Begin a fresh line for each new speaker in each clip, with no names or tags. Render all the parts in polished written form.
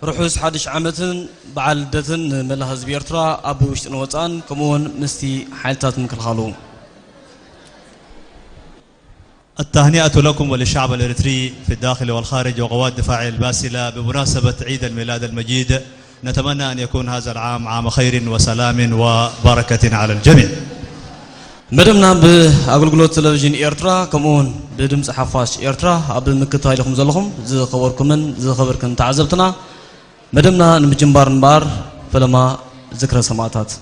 رحوس حدش عمتن بعلدتن ملهز بيرترا أبو وشتن وطان كمون مستي حالتات مكالخالو.
التهنئة لكم وللشعب الإريتري في الداخل والخارج وقوات دفاع الباسلة بمناسبة عيد الميلاد المجيد. نتمنى أن يكون هذا العام عام خير وسلام وبركة على الجميع.
مدمنا بأغلقلوت تلفزيون إيرترا كمون بدمس حفاش إيرترا قبل مكتاي لكم زلهم زي خبركمن زي خبركم تعزبتنا مدمنا نمجنبار نبار فلما ذكرى سماعات.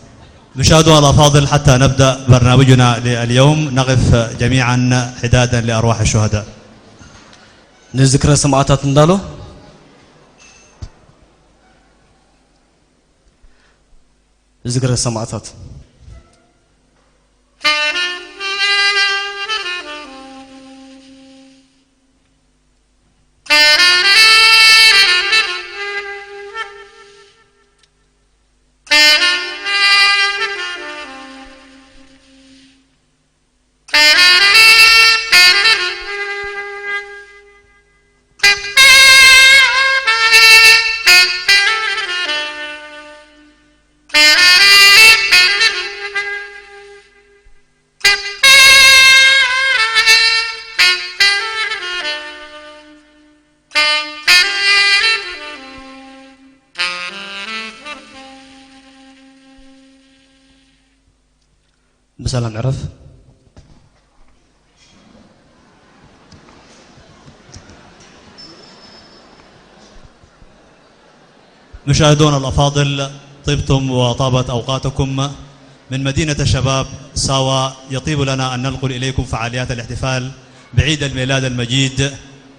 مشاهدونا الأفاضل حتى نبدأ برنامجنا لليوم نقف جميعا حدادا لأرواح الشهداء.
نذكر سماعات ندالو. ذكر سماعات. بسلام عرف.
مشاهدونا الأفاضل طبتم وطابت أوقاتكم. من مدينة الشباب ساوا يطيب لنا أن ننقل إليكم فعاليات الاحتفال بعيد الميلاد المجيد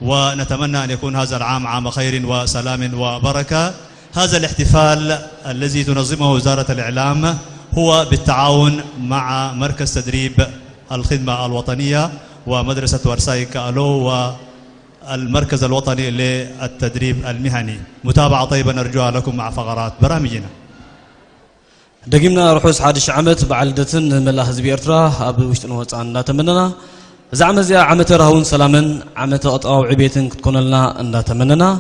ونتمنى أن يكون هذا العام عام خير وسلام وبركة. هذا الاحتفال الذي تنظمه وزارة الإعلام هو بالتعاون مع مركز تدريب الخدمة الوطنية ومدرسة ورساي كالو والمركز الوطني للتدريب المهني. متابعة طيبة نرجوها لكم مع فقرات برامجنا.
دقيمنا رحوس حادش عمت بعلدتن ملا حزب إيرترا أبو وشتن وطان لا تمننا زعما زي عمت رهون سلامن عمت قطعوا عبيتن تكون لنا أن لا تمننا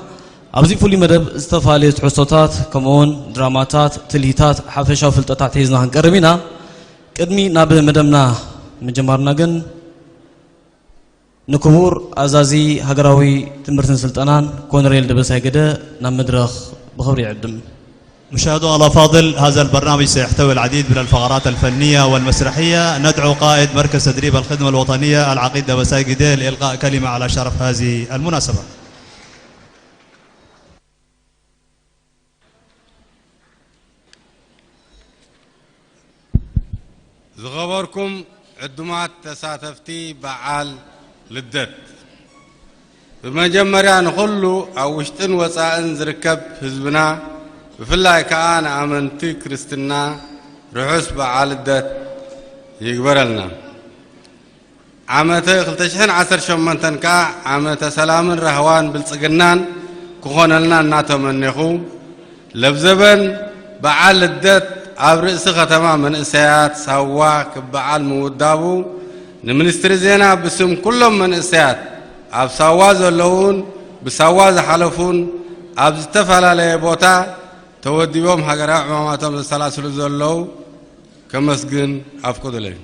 أبزي فولي مدب استفالي حصوتات كمون دراماتات تلهيتات حفشة وفلتات هيزنا هنقربينا كدمي نابه مدمنا من جمارنا جن نكبور أزازي هجراوي تمرتن سلطانان كونريل دبس هيجده نمدرخ بخبري عدم.
مشاهدونا الأفاضل هذا البرنامج سيحتوي العديد من الفقرات الفنية والمسرحية. ندعو قائد مركز تدريب الخدمة الوطنية العقيد دبس هيجده لإلقاء كلمة على شرف هذه المناسبة.
زغبركم عدمات تساتفتي بعال للدت بمجمريا نخلو أو وشتن وسائن زركب حزبنا بفلاي كأن آمنتي كريستنا رحوس بعال الدت يقبرلنا عامته خلتشحن 10 شمنتن كا عامته سلام رهوان بالسجنان كون لنا ناتمنخو لبزبن بعال الدت أبرئ ختمة من إسيات سوا كبعال مودابو نمنستر زينا بسم كلهم من إسيات أب سوا زلون بسوا زحلفون أب استفعل على بوتا تودي بهم حجر عماماتهم الثلاث زلوا كمسجن أفقد له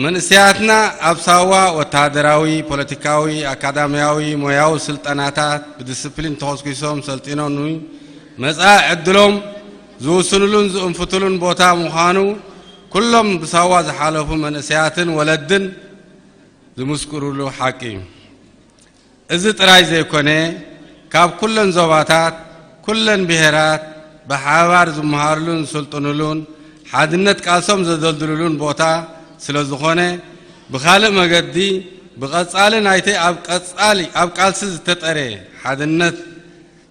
من إسياتنا أب سوا وتادراوي بوليتيكاوي أكاديمياوي موياو سلطناتات بديسبلين توسكيسوم سلطينونوي مساء عدلهم زو سنلون زو انفتلون بوتا مخانو كلهم بسوا زحالفوا من اسياتن ولدن زمسكروا له حكيم إذا تراي زي كونه كاب كلن زواتات كلن بهرات بحوار زمهارلون سلطنلون حادنت قاسم زدلدلون بوتا سلازخونه بخالق مقدي بقصالن ايتي اب قالسز تطري حادنت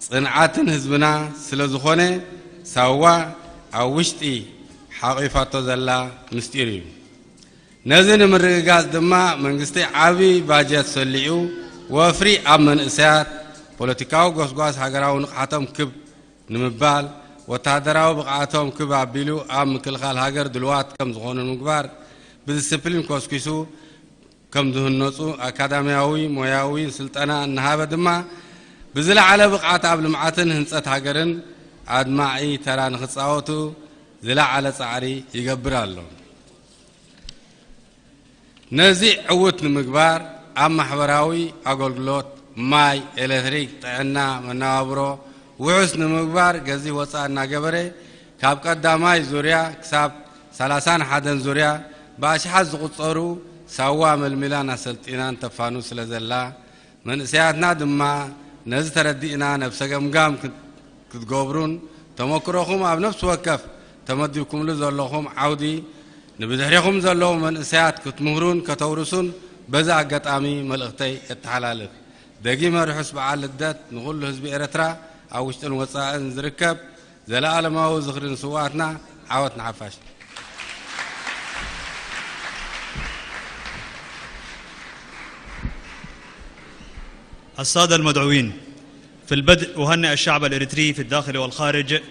صنعاتن حزبنا سلازخونه سوا او وشتي حقيفاتو زلا مستيري نزن مرغاز دما منغستي عابي باجات سليو وفري امن اسيات بوليتيكاو غوسغاس هاغراو نقاتم كب نمبال وتادراو بقعاتهم كب ابيلو ام كلخال هاغر دلوات كم زغون مغبار بديسيبلين كوسكيسو كم دهنصو اكاديمياوي موياوي سلطنا نهابه دما بزلعل بقعة قبل معتن هنصت هاجرن أدمعي ترى نخصاوتو زلعل صعري يقبر الله نزيع عوت المقبار أما حبراوي أقول قلوت ماي إلكتريك طعنا منابرو وحسن مقبار جزي وصلنا جبري كاب قداماي زوريا كساب 30 حدن زوريا باش حز قصرو سوا ململان سلطينان تفانو سلازلا من سيادنا دما نز تردينا نفس قمقام كتقبرون تمكروهم اب نفس وقف تمديكم لزلهم عودي نبدحريكم زلو من سياد كتمهرون كتورسون بزا قطامي ملقتي التحلالف دقي مرحس بعال الدات نقول له حزب إرترا أو وشتن وصائن زركب زلال ما هو زخرين سواتنا عوتنا عفاش
السادة المدعوين، في البدء أهنئ الشعب الإريتري في الداخل والخارج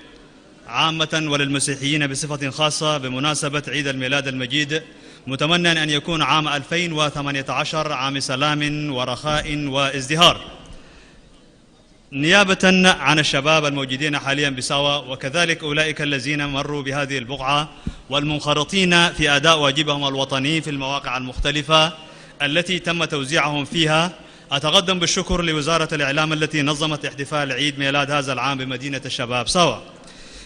عامة وللمسيحيين بصفة خاصة بمناسبة عيد الميلاد المجيد، متمنى أن يكون عام 2018 عام سلام ورخاء وازدهار. نيابة عن الشباب الموجودين حاليا بساوة وكذلك أولئك الذين مروا بهذه البقعة والمنخرطين في أداء واجبهم الوطني في المواقع المختلفة التي تم توزيعهم فيها، أتقدم بالشكر لوزارة الإعلام التي نظمت احتفال عيد ميلاد هذا العام بمدينة الشباب ساوة.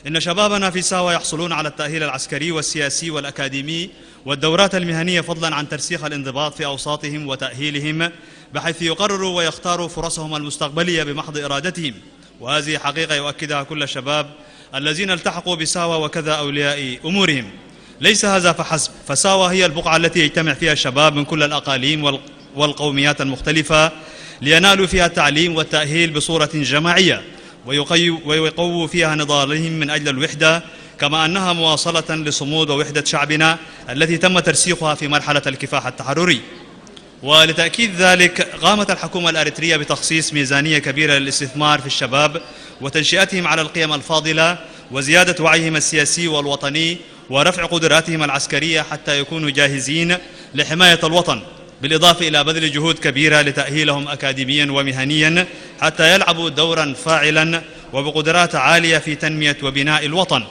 إن شبابنا في ساوة يحصلون على التأهيل العسكري والسياسي والأكاديمي والدورات المهنية فضلا عن ترسيخ الانضباط في أوساطهم وتأهيلهم، بحيث يقرروا ويختاروا فرصهم المستقبلية بمحض إرادتهم، وهذه حقيقة يؤكدها كل الشباب الذين التحقوا بساوة وكذا أولياء أمورهم. ليس هذا فحسب، فساوة هي البقعة التي يجتمع فيها الشباب من كل الأقاليم والقوميات المختلفة لينالوا فيها التعليم والتأهيل بصورة جماعية، ويقووا فيها نضالهم من أجل الوحدة، كما أنها مواصلة لصمود ووحدة شعبنا التي تم ترسيخها في مرحلة الكفاح التحرري. ولتأكيد ذلك قامت الحكومة الأريترية بتخصيص ميزانية كبيرة للاستثمار في الشباب وتنشئتهم على القيم الفاضلة وزيادة وعيهم السياسي والوطني ورفع قدراتهم العسكرية حتى يكونوا جاهزين لحماية الوطن، بالإضافة إلى بذل جهود كبيرة لتأهيلهم أكاديميا ومهنيا حتى يلعبوا دورا فاعلا وبقدرات عالية في تنمية وبناء الوطن.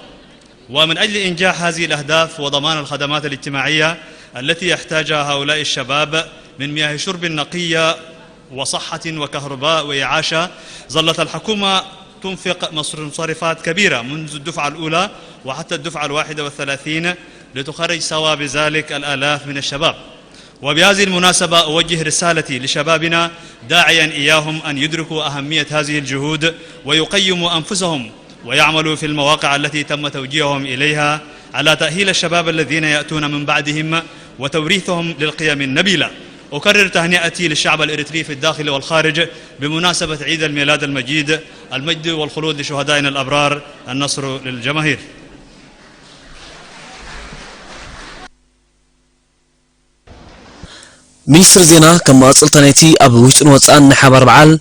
ومن أجل إنجاح هذه الأهداف وضمان الخدمات الاجتماعية التي يحتاجها هؤلاء الشباب من مياه شرب نقية وصحة وكهرباء وإعاشة، ظلت الحكومة تنفق مصروفات كبيرة منذ الدفعة الأولى وحتى الدفعة 31 لتخرج سوا بذلك الآلاف من الشباب. وبهذه المناسبة أوجه رسالتي لشبابنا داعيا إياهم أن يدركوا أهمية هذه الجهود ويقيموا أنفسهم ويعملوا في المواقع التي تم توجيههم إليها على تأهيل الشباب الذين يأتون من بعدهم وتوريثهم للقيم النبيلة. أكرر تهنئتي للشعب الإريتري في الداخل والخارج بمناسبة عيد الميلاد المجيد. المجد والخلود لشهدائنا الأبرار، النصر للجماهير.
ሚኒስትር ዜና ከም ኣጽልተነቲ ኣብ ውሽጥን ወጻእን ሓባር በዓል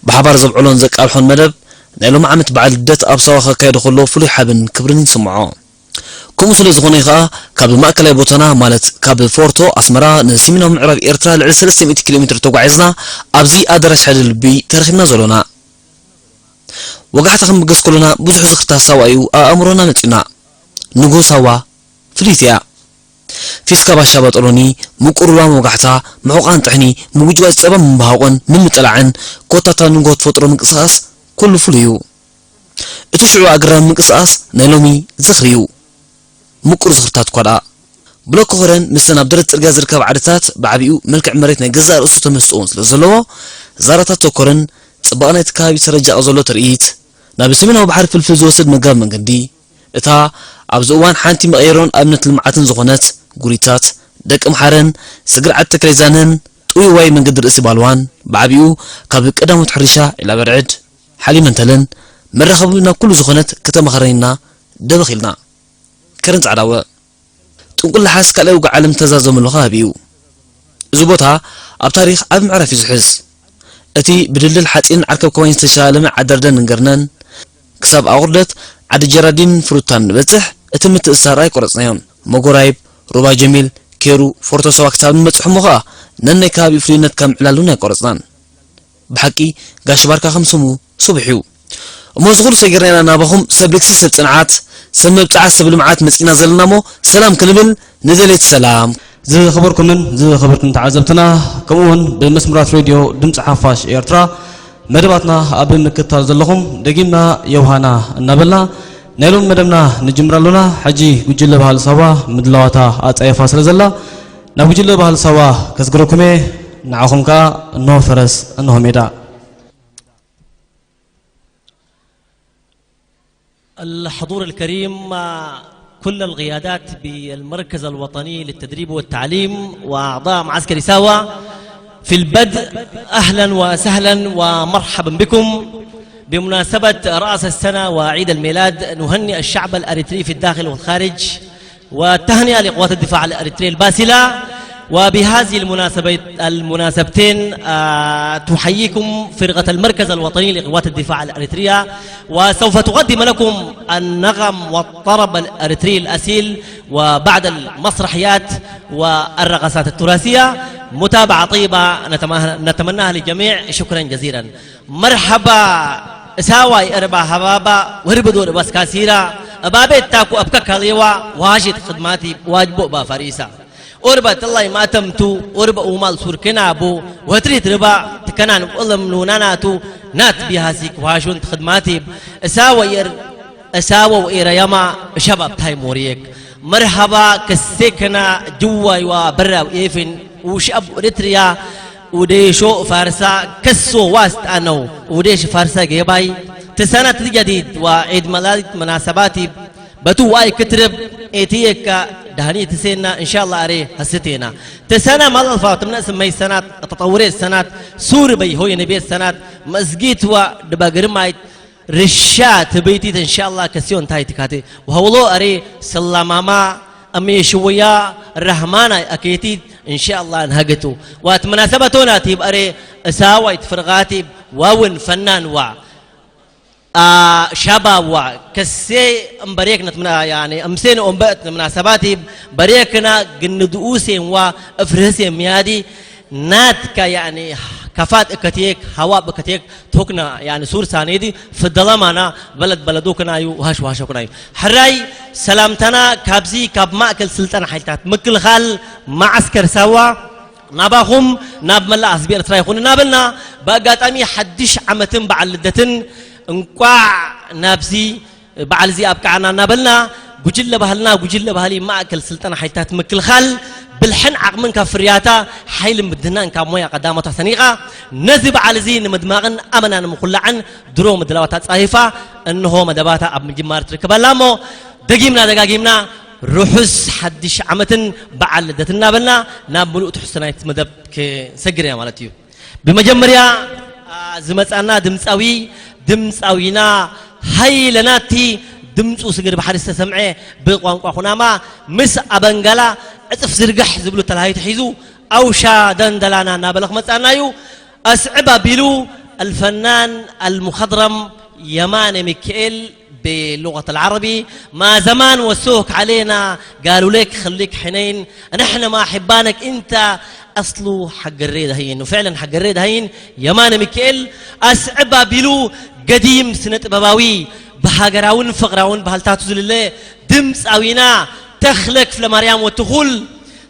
ብሓባር ዘብዕሎን ዘቃልሖን መደብ ናይ ሎም ዓመት በዓል ልደት ኣብ ሰዋ ከካይዱ ከሎ ፍሉይ ሓብን ክብርን ይስምዖ። ከምኡ ስለ ዝኾነ ከዓ ካብ ማእከላይ ቦታና ማለት ካብ ፎርቶ ኣስመራ ንሰሜናዊ ምዕራብ ኤርትራ ልዕሊ 300 ኪሎ ሜትር ተጓዒዝና ኣብዚ ኣዳራሽ ሓደ ልቢ ተረኺብና ዘሎና ወጋሕታ ክንብገስ ከሎና ብዙሕ ዝኽርታት ሳዋ እዩ ኣእምሮና መፂና ንጎ ሳዋ ፍሊት እያ ፊስካ ባሻ ባጠሎኒ ምቁርባ ወጋሕታ ምሑቃን ጥሕኒ ምጉጅባ ፀባ ምባሃቆን ምምጥላዕን ኮታታ ንጎ ተፈጥሮ ምንቅስቃስ ኩሉ ፍሉይ እዩ። እቲ ሽዑ ኣግራም ምንቅስቃስ ናይ ሎሚ ዝኽሪ እዩ ምቁር ዝኽርታት ኳዳ ብሎክ ኮረን ምስን ኣብ ደረት ፅርግያ ዝርከብ ዓድታት ብዓቢኡ መልክዕ መሬት ናይ ገዛ ርእሱ ተመስጥኦን ስለ ዘለዎ ዛራታት ተኮረን ጽባቐ ናይቲ ከባቢ ተረጃቕ ዘሎ ትርኢት ናብ ሰሜናዊ ባሕሪ ፍልፍል ዝወስድ መጋብ መንገዲ እታ ኣብዚ እዋን ሓንቲ መቐየሮን ኣብነት ልምዓትን ዝኾነት ጉሪታት ደቂ ምሓረን ስግርዓት ተክለዛነን ጥዑይ ዋይ መንገዲ ርእሲ ባልዋን ብዓቢኡ ካብ ቀዳሞት ሕርሻ ኢላ በርዕድ ሓሊመንተለን መራኸቢና ኩሉ ዝኾነት ከተማ ኸረኒና ደበኺልና ከረን ጻዕዳወ ጥንቁል ሓስ ካልኣይ ውግዕ ዓለም ተዛዘመሉ ከባቢ እዩ። እዚ ቦታ ኣብ ታሪክ ኣብ ምዕራፍ ይዝሕዝ እቲ ብድልድል ሓፂን ዓርከብ ከዋኝ ዝተሸላለመ ዓደርደን እንገርነን ክሳብ ኣቑርደት ዓዲ ጀራዲን ፍሩታን ንበፅሕ እቲ ምትእስሳር ኣይቆረፅናዮም መጎራይብ ሩባ ጀሚል ኬሩ ፎርቶ ሰዋ ክሳብ ንበፅሑ ሞ ከዓ ነናይ ከባቢ ፍሉይነት ካብ ምዕላሉን ኣይቆረፅናን
بحكي قاش باركا خمسمو صبحيو مزغور سيجرنا نابهم سبلكس سبصنعات سمب تعا سبل معات مسكينا زلنامو سلام كنبل نزلت سلام
زي خبركم زي خبركم تعزبتنا كمون بمسمرات راديو دمص حفاش إيرترا مدباتنا أبن كتار زلهم دقيمنا يوهانا النبلنا نيلون مدبنا نجمرالونا حجي وجل بحال سوا مدلواتا أتأي فاصل زلا نبجل بحال سوا كسقركمي نعاهم كا نو فرس نو ميدا
الحضور الكريم كل القيادات بالمركز الوطني للتدريب والتعليم وأعضاء معسكر ساوى في البدء أهلا وسهلا ومرحبا بكم بمناسبة رأس السنة وعيد الميلاد نهنئ الشعب الأريتري في الداخل والخارج وتهنئة لقوات الدفاع الأريتري الباسلة وبهذه المناسبتين تحييكم فرقة المركز الوطني لقوات الدفاع الأريترية وسوف تقدم لكم النغم والطرب الأريتري الأصيل وبعد المسرحيات والرقصات التراثية متابعة طيبة نتمناها للجميع. شكرا جزيلا. مرحبا ساوي أربع هبابا وربدو رباس كاسيرا أبابي تاكو أبكا كاليوا واجد خدماتي واجبو بافاريسا أربعة الله ما تمتو أربعة ومال سور كنابو وهتريت ربا تكنان ألم نوناناتو نات بهاسيك وهاشون خدماتي أساوى وإيرياما شباب تاي موريك. مرحبا كسيكنا جوا وبرا وإيفن وشاب إريتريا وديشو فارسا كسو واست أنو وديش فارسا جيباي تسانة جديد وعيد ميلاد مناسباتي بتو واي كترب إتيك دهني تسينا إن شاء الله أري هستينا تسنة ما الفات من اسمي سنة تطوري السنة سور بي هو نبي السنة مسجد ودباغر مايت رشات بيتي إن شاء الله كسيون تاي تكاتي وهولو أري سلاماما أمي شوية الرحمانة أكيتي إن شاء الله انهجتو واتمناسبتنا تيب أري ساويت فرغاتي واون فنان شباب وكسي بريكنا يعني أمسين أمبأت مناسباتي بريكنا جندوسين وأفرسين ميادي ناتك يعني كفات كتيك هواء بكتيك توكنا يعني سور ساندي في الظلام أنا بلدوكنا يو وهاش كنا يو حراي سلامتنا كابزي كاب ماكل سلطان حيتات مكل خال معسكر سوا نباهم ناب ملا أسبير ترايخون نابلنا بقات أمي حدش عمتن بعلدتن انقاع نابزي بعلزي أبكعنا نابلنا جوجل بهالي ما أكل سلطان حيتات مكل خال بالحن عقمن كفرياتا حيل مدهنان كمويا قدامة سنيقة نزب علزي مدماغن أمنا مخلعن دروم دلواتات صحيفة أنه مدباتا أب مجمار تركبا لامو دقيمنا روحس حدش عمتن بعلدتنا بلنا ناب ملؤت حسنايت مدب كسجريا مالتيو بمجمريا زمتنا دمساوينا هاي لناتي دمسو سجر بحرس سمعه بقوانقوا خناما مس أبنجلا أتف زرقح زبلو تلهاي تحيزو أو شا دندلانا نابلغ متعنايو أسعب بلو الفنان المخضرم يمان ميكيل باللغة العربية ما زمان وسوك علينا قالوا لك خليك حنين نحن ما حبانك انت أصله حق الريد هين وفعلا حق الريد هين يمان ميكيل أسعب بلو قديم سنة باباوي بحاجراون فقراون بهالتاتو زلله دمس أوينا تخلق في مريم وتخل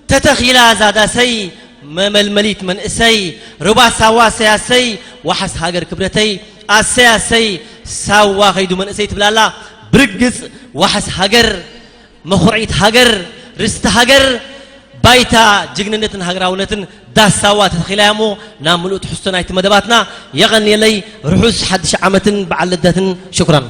تتخيلا زادا سي ململيت من اسي ربع سوا سياسي وحس هاجر كبرتي السياسي سوا خيدو من اسي تبلالا برقص وحس هاجر مخرعيت هاجر رست هاجر بايتا جننتن هاجراونتن دا سوا تتخيلامو ناملوت حسنا يتمدباتنا يغني لي رحوس حد شعمتن بعلدتن. شكرا.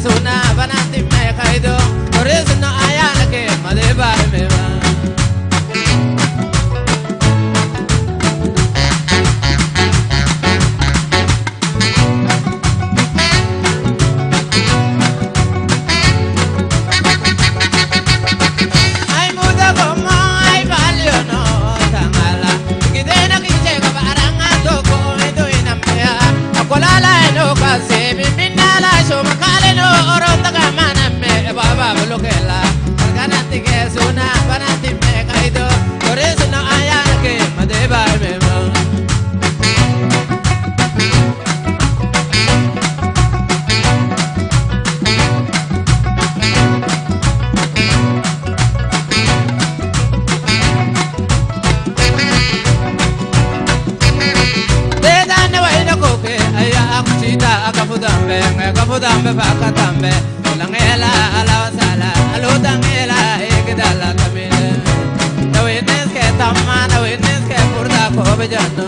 suna banati me kaido Koresuna ayana ke madeba meba Dambe bakatambe langela ala sala alo dangela egdala tamile no witness ke tamma no witness ke purda ko bejano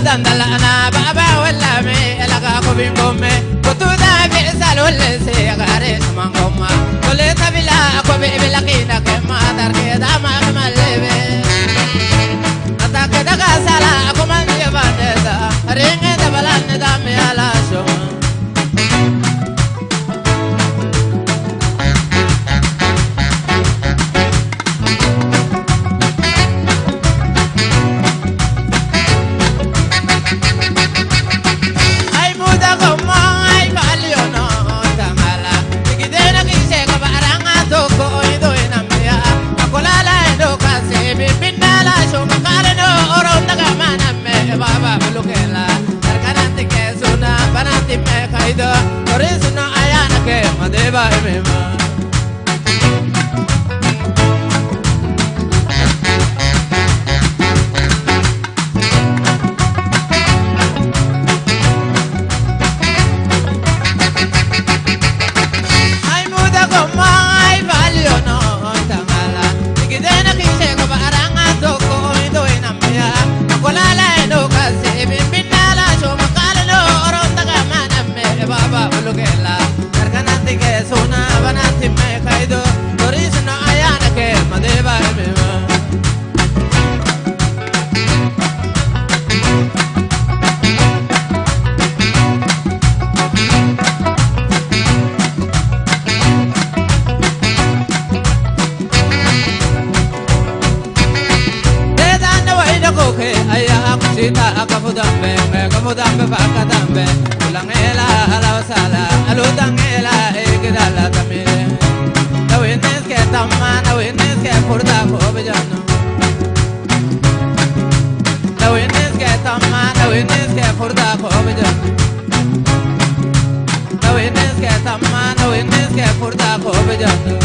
dandala ana baba wala me elaga ko bingome kutuda be salole se gare mangoma kole tabila ko be belakina ke madar ke dama malebe ata ke daga sala ko man ye bandeza ringe dabalan dame ala shoma Koresuna ayana ke madeba mema Ay muda goma ay valio no tamala Ikidena kise ko baranga to ko ido inamya Kolala eno kase bimbinala so makala no oronda gamana me baba ulugela karkanati ke sona banati me kaido korisna ayana ke madeba mema Sita akafudambe akafudambe bakatambe ulangela ala sala aludangela egdala tamile nawines ke tamma nawines ke furda ko bejano nawines ke tamma nawines ke furda ko bejano nawines ke tamma nawines ke furda ko bejano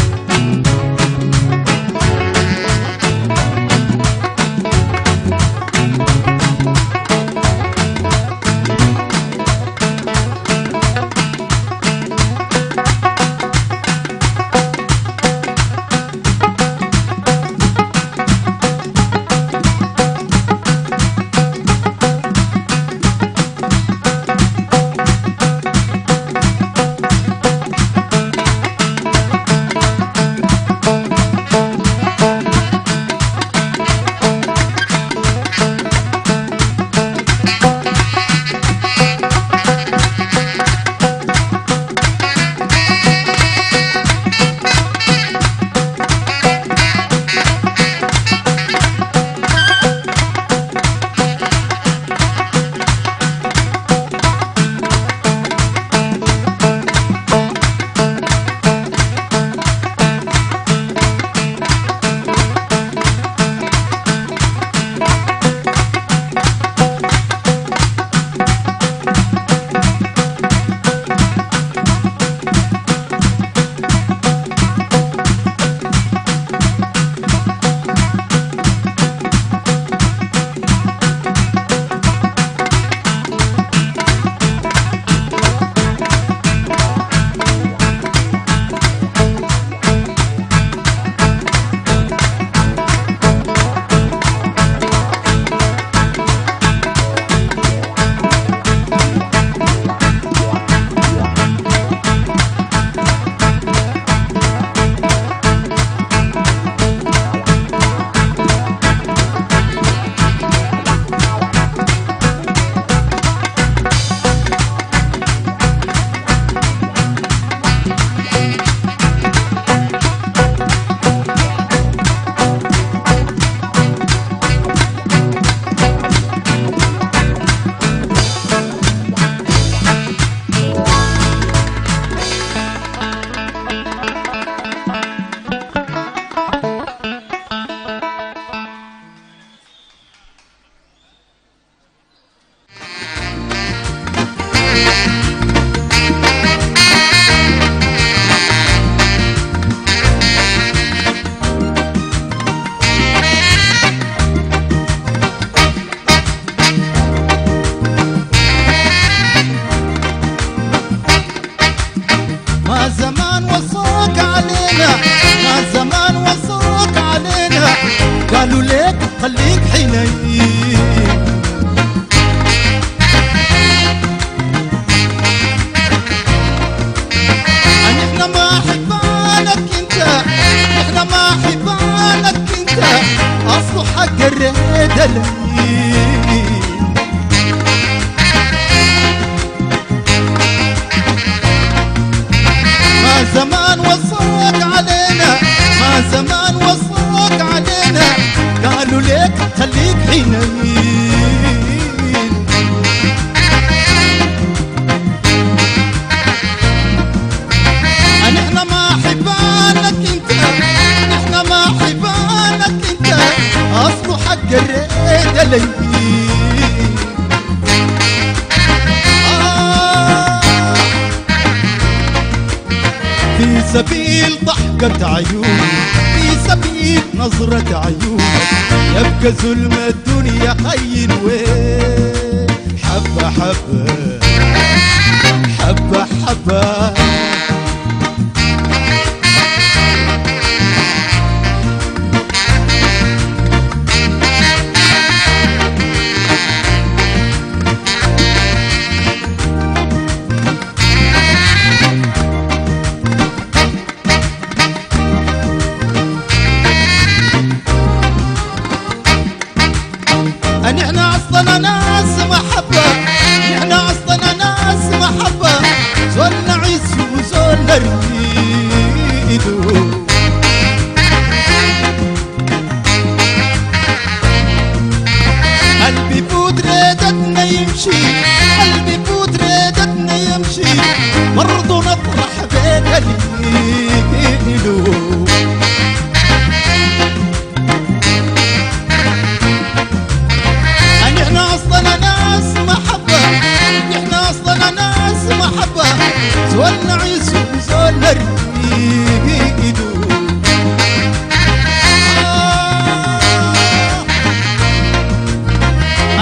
زمان وصاك علينا ما زمان وصاك علينا قالوا ليك خليك حنين احنا ما حبانك انت احنا ما حبانك انت اصله حق الريد لين ما زمان وصاك علينا ما زمان وصاك علينا قالوا ليك خليك حنين احنا ما حبانك انت احنا ما حبانك انت اصله حق الريد لين في سبيل ضحكة عيون في سبيل نظرة عيون يبقى ظلم الدنيا خين وين حبة حبة حبة حبة نحن اصلنا ناس محبة نحن اصلنا ناس محبة زول نعيش وزول نريدو قلبي بود ريدتنا يمشي قلبي بود ريدتنا يمشي برضو نطرح بين اليدو احنا اصلنا ناس محبة احنا اصلنا ناس محبة زول نعيش وزول نريدو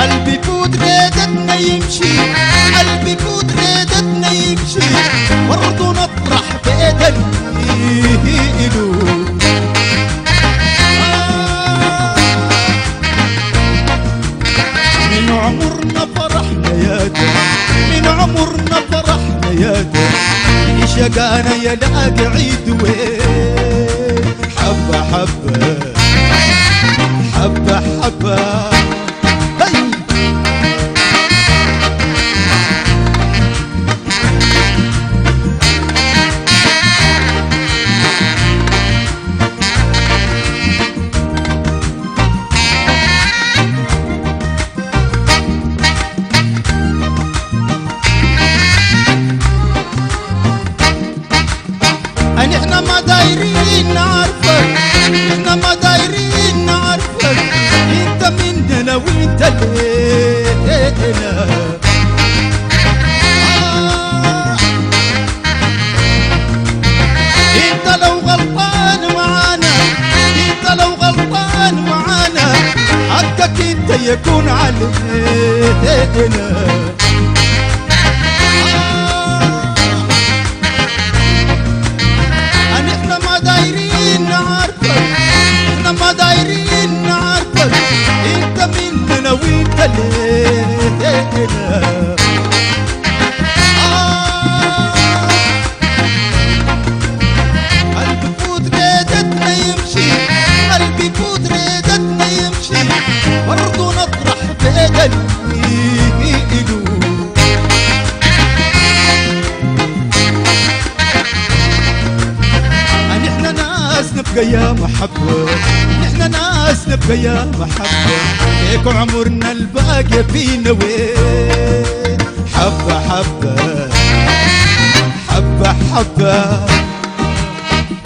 قلبي بود ريدتنا يمشي قلبي بود ريدتنا يمشي برضو نطرح بين اليدو من عمرنا فرحنا يا ده من عمرنا فرحنا يا ده شقانا يا لاقي عيد وين حبة حبة حبة حبة هي احنا ما دايرين نعرفك احنا ما دايرين نعرفك انت مننا وانت لينا انت لو غلطان معانا انت لو غلطان معانا حقك انت يكون علينا احنا ما دايرين نعرفك احنا ما دايرين نعرفك انت مننا وانت لينا قلبي بود ريدتنا يمشي قلبي بود ريدتنا يمشي برضو نطرح بين اليدو نحن ناس نبقى يا محبة نحن ناس نبقى يا محبة هيك عمرنا الباقي فينا وين حبة حبة حبة حبة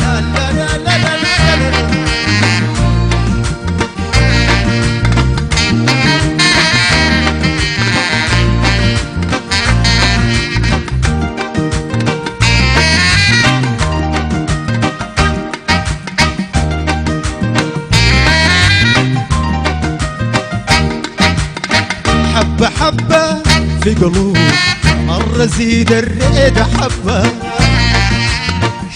لا لا لا لا لا لا لا حبة حبة في قلوب مرة زيد الريد حبة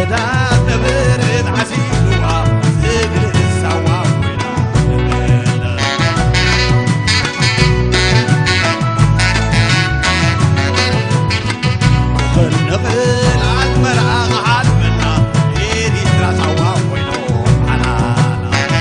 بدات برد عسيلوا زغر السوا نقل عالمرأة عالمنا إيدي تراس عوام وينو حلالا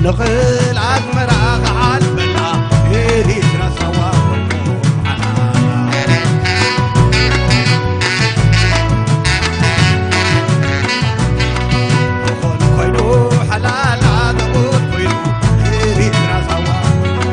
نقل عالمرأة عالمنا إيدي تراس عوام وينو حلالا كوينو حلالا دقول كوينو إيدي تراس عوام وينو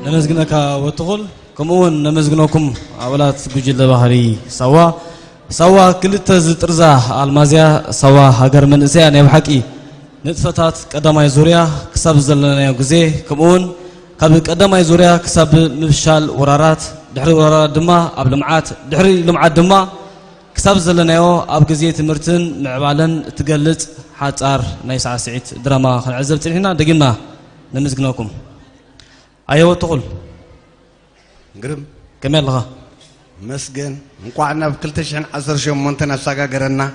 نمزجنك وتقول كمون نمزجنكم أولاد بجيل بحري سوا كل تزترزا المازيا سوا هجر من إنسان يبحكي نتفتات قدماي زوريا كسب زلنا يوجزي كمون قبل قدماي زوريا كسب مفشال ورارات دحري ورارات دما قبل معات دحري لمعات دما كسب زلنا يو أبجزية تمرتن معبالن تجلد حاتار نايس عسعيت دراما خل عزبت هنا دقينا نمزجنكم أيوة تقول
قرم
كمل لها
مسجن نقعنا بكلتشن 18 نفسها قرنا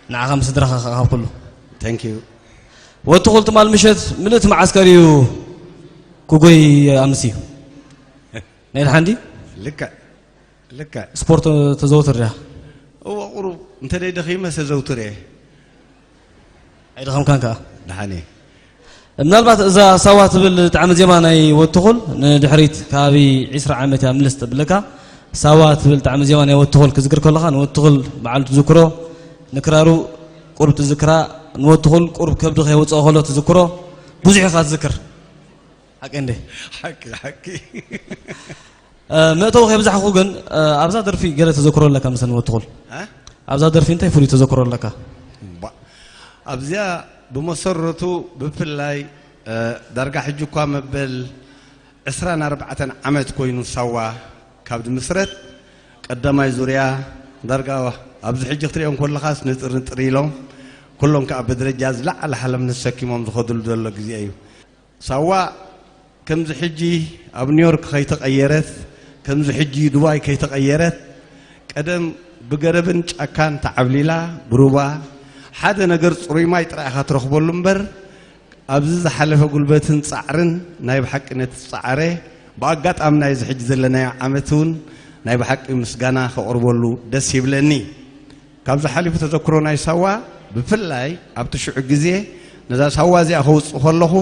نعم صدرها خاف كله
ثانك يو
وتقول تمال مشت ملت معسكريو كوغوي امسي نيل حندي
لك
سبورت تزوتر يا
هو قرب انت لي دخيمه تزوتر ايه
اي دخم كانكا
دحاني
ምናልባት እዛ ሳዋ ትብል ጣዕሚ ዜማ ናይ ወትኹል ንድሕሪት ከባቢ 20 ዓመት እያ ምልስ ተብለካ ሳዋ ትብል ጣዕሚ ዜማ ናይ ወትኹል ክዝክር ከለኻ ንወትኹል በዓል ትዝክሮ ንክራሩ ቁርብ ትዝክራ ንወትኹል ቁርብ ከብዲ ከይወፅኦ ከሎ ትዝክሮ ብዙሕ ኢኻ ትዝክር ሓቂ እንደ
ሓቂ
መእተው ከይብዛሕኹ ግን ኣብዛ ደርፊ ገለ ተዘክሮ ኣለካ ምስ ንወትኹል ኣብዛ ደርፊ እንታይ ፍሉይ ተዘክሮ ኣለካ
ኣብዚያ بمسرته بفلاي درجة حجوكا مبل 24 عمت كوينو سوا كابد مسرت قدما يزوريا درجة أبز حج تريهم كل خاص نتريلهم كلهم كأب درجة لا على حلم نسكيمهم زخدل دلك زي سوا كم زحجي أب نيويورك خي تغيرت كم زحجي دبي كي تغيرت قدم بقربن أكان تعبليلا بروبا حدا نجر صري ما يترى خاطرخ بولمبر أبز حلفه قلبتن صعرن نايب حق نتصعره باقات أمنا يزحج زلنا عمتون نايب حق مسجنا خوربولو دس يبلني كابز حلفه تذكرون يسوا بفلاي أبتشع جزيه نزا سوا زي أخوص خلله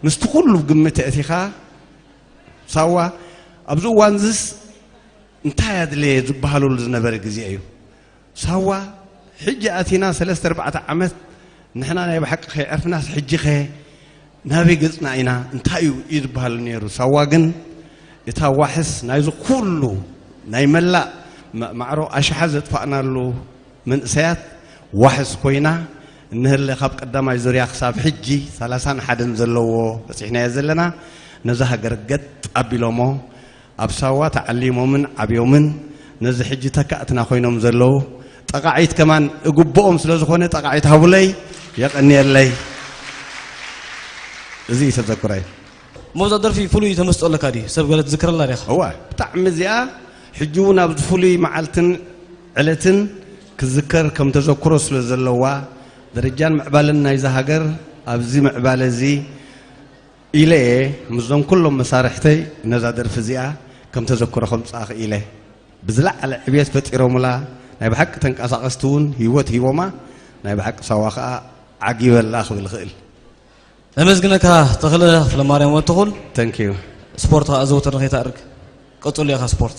مستقل بقمة أثيخا سوا أبزو وانزس انتهى دلي زبهالو لزنبر جزيه سوا حجة أتينا 3-4 عمت نحنا نايب حق خي عرفنا حجة خي نبي قصنا إنا انتايو يربها النيرو سواقن يتواحس نايزو كله نايملا معرو أشحزت فأنا له من سيات واحس كوينا إنه اللي خاب قدام يزوريا خصاب حجي 30 حدا نزلوه بس إحنا يزلنا نزها قرقت أبي لومو أبسوا تعليمو من أبيو من نزح حجي تكأتنا خوينهم زلوه تقاعد كمان أجبهم سلزخونة تقاعد هؤلاء يقني الله زي تذكري
موزع درفي فلوي تمست لك هذه سبب قالت ذكر الله يا أخي
هو بتعمل زيا حجونا بفلوي معلتن علتن كذكر كم تذكروا سلزلوا درجان معبالنا إذا هجر أبزي معبال زي إليه مزون كلهم مسارحتي نزادر فزيا كم تذكروا 5 أخ إليه بزلع على عبيات فتيرهم لا نايب حق تنقصقستون هيوت هيوما نايب حق سواخا عجيب الله بالخيل
نمزجنك تخلى في الماريم وتقول
ثانك يو
سبورت أزوتر نخيت أرك قطول يا سبورت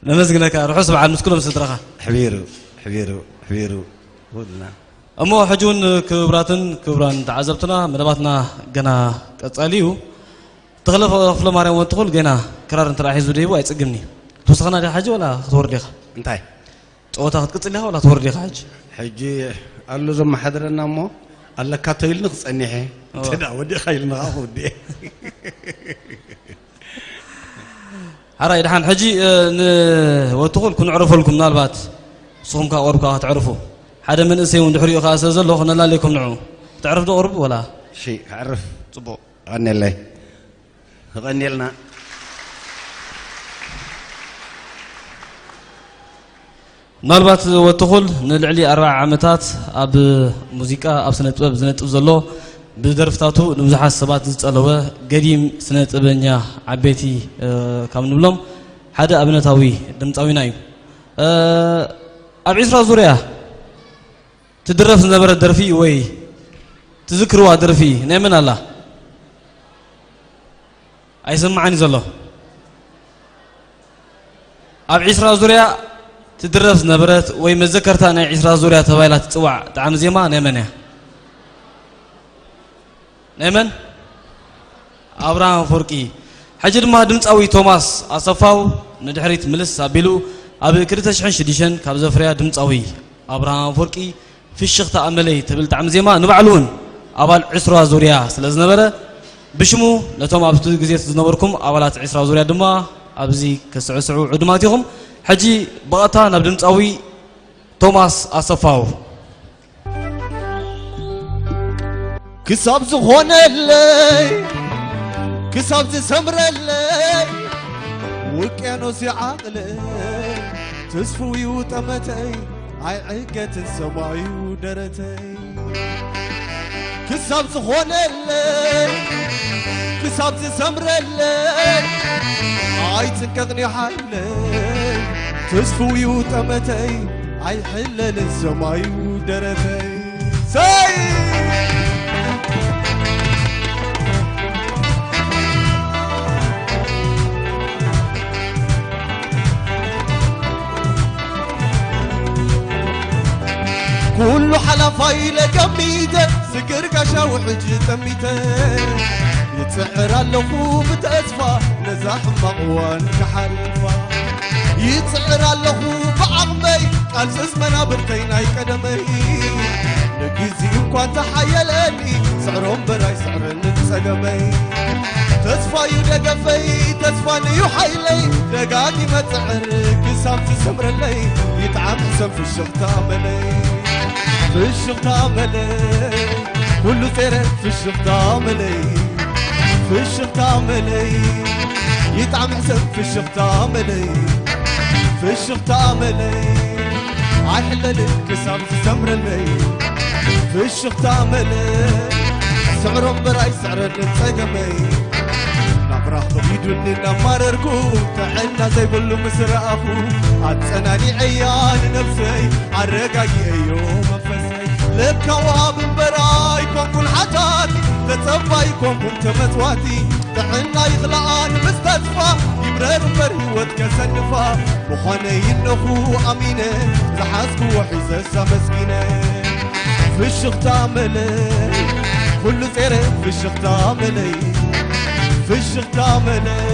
نمزجنك روح اسمع عن مسكولة مستدرخة
حبيرو ودنا
أمو حجون كبران تعذبتنا مدباتنا جنا كتاليو تغلف في الماريم وتقول جنا كرار انت راح يزودي وايد تسقمني توصلنا لي حاجه ولا تور ليها
انتي
او تاخذ لها ولا تور ليها
حجي قال له زم حضرنا مو قال لك كاتيل نقصني هي تدا ودي خيلنا اخودي
هراي دحان حجي وتقول كن عرفوا لكم نالبات صوم كا قربكا تعرفوا حدا من اسيون دحريو خاص زلو خنا لكم نعو تعرف دو قرب ولا
شيء عرف
صبو
غني الله غني لنا
نالبات وتقول نلعلي 4 عامتات اب موسيقى اب سنه طب زنطب زلو بدرفتاتو نبزحات سبات زصلوه قديم سنه طبنيا عبيتي كم نبلهم حدا ابنتاوي دمصاوينا ايو اب عسرا زوريا تدرف زنبر درفي وي تذكروا درفي نيمن الله أيسمعني زلوا أب عسرا زوريا تدرس نبرت ويمذكرت أنا عسرا زوريا تبايلات تسوع تعم زيما نيمنه نيمن أبراهام فوركي حجر ما دمت أوي توماس أصفاو ندحريت ملس أبيلو أبي كرتش حنش ديشن كابزفريا دمت أوي أبراهام فوركي في الشيخ تأملي تبل تعم زيما نبعلون أبال عسرا زوريا سلز نبرة بشمو نتوم أبتو جزيت زنبركم أولات عسرا زوريا دما أبزي كسعسعو عدماتهم حجي بغتا نبدمت أوي توماس أصفاو
كسب زخون اللي كساب تسمر اللي وكانوس عقلي تسفوي وطمتي عيقة السماي ودرتي كساب تخون اللي كساب تسمر اللي عاي تنكذني حالي تسفوي وطمتي عي حلل السماي ودرتي ساي كل حلفاي لقميته سكر كشا وحجي تميته يتسعر اللخو بتأسفى نزاح مقوان كحلفا يتسعر اللخو بعمي قال سسمنا برتيناي قدمي نقيزي انكوان تحيلني سعرهم براي سعر نتسقمي تسفى يدقفي تسفى يحيلي دقاقي ما تعر كسام تسمر اللي يتعام حسن في الشغطة ملي في الشغطة ملي كله سيرة في الشغطة ملي في الشغطة ملي يتعام حسن في الشغطة ملي في الشغطة ملي عحلل كسام تسمر اللي في الشغطة ملي سعرهم براي سعر نتسقمي نبرخ بيدوني نمرركو تعنا زي بلو مسرقفو عتسناني عيان نفسي عالرقاقي ايوم انفسي لبكواب براي كون كل حتاتي تتصفى يكون كنت متواتي تعنا يخلقان مستدفى يمرر برهوت كسنفا مخاني النخو امينة زحاسكو وحيزة مسكينة في الشغطة ملي كل سيرة في الشغطة ملي في الشغطة ملي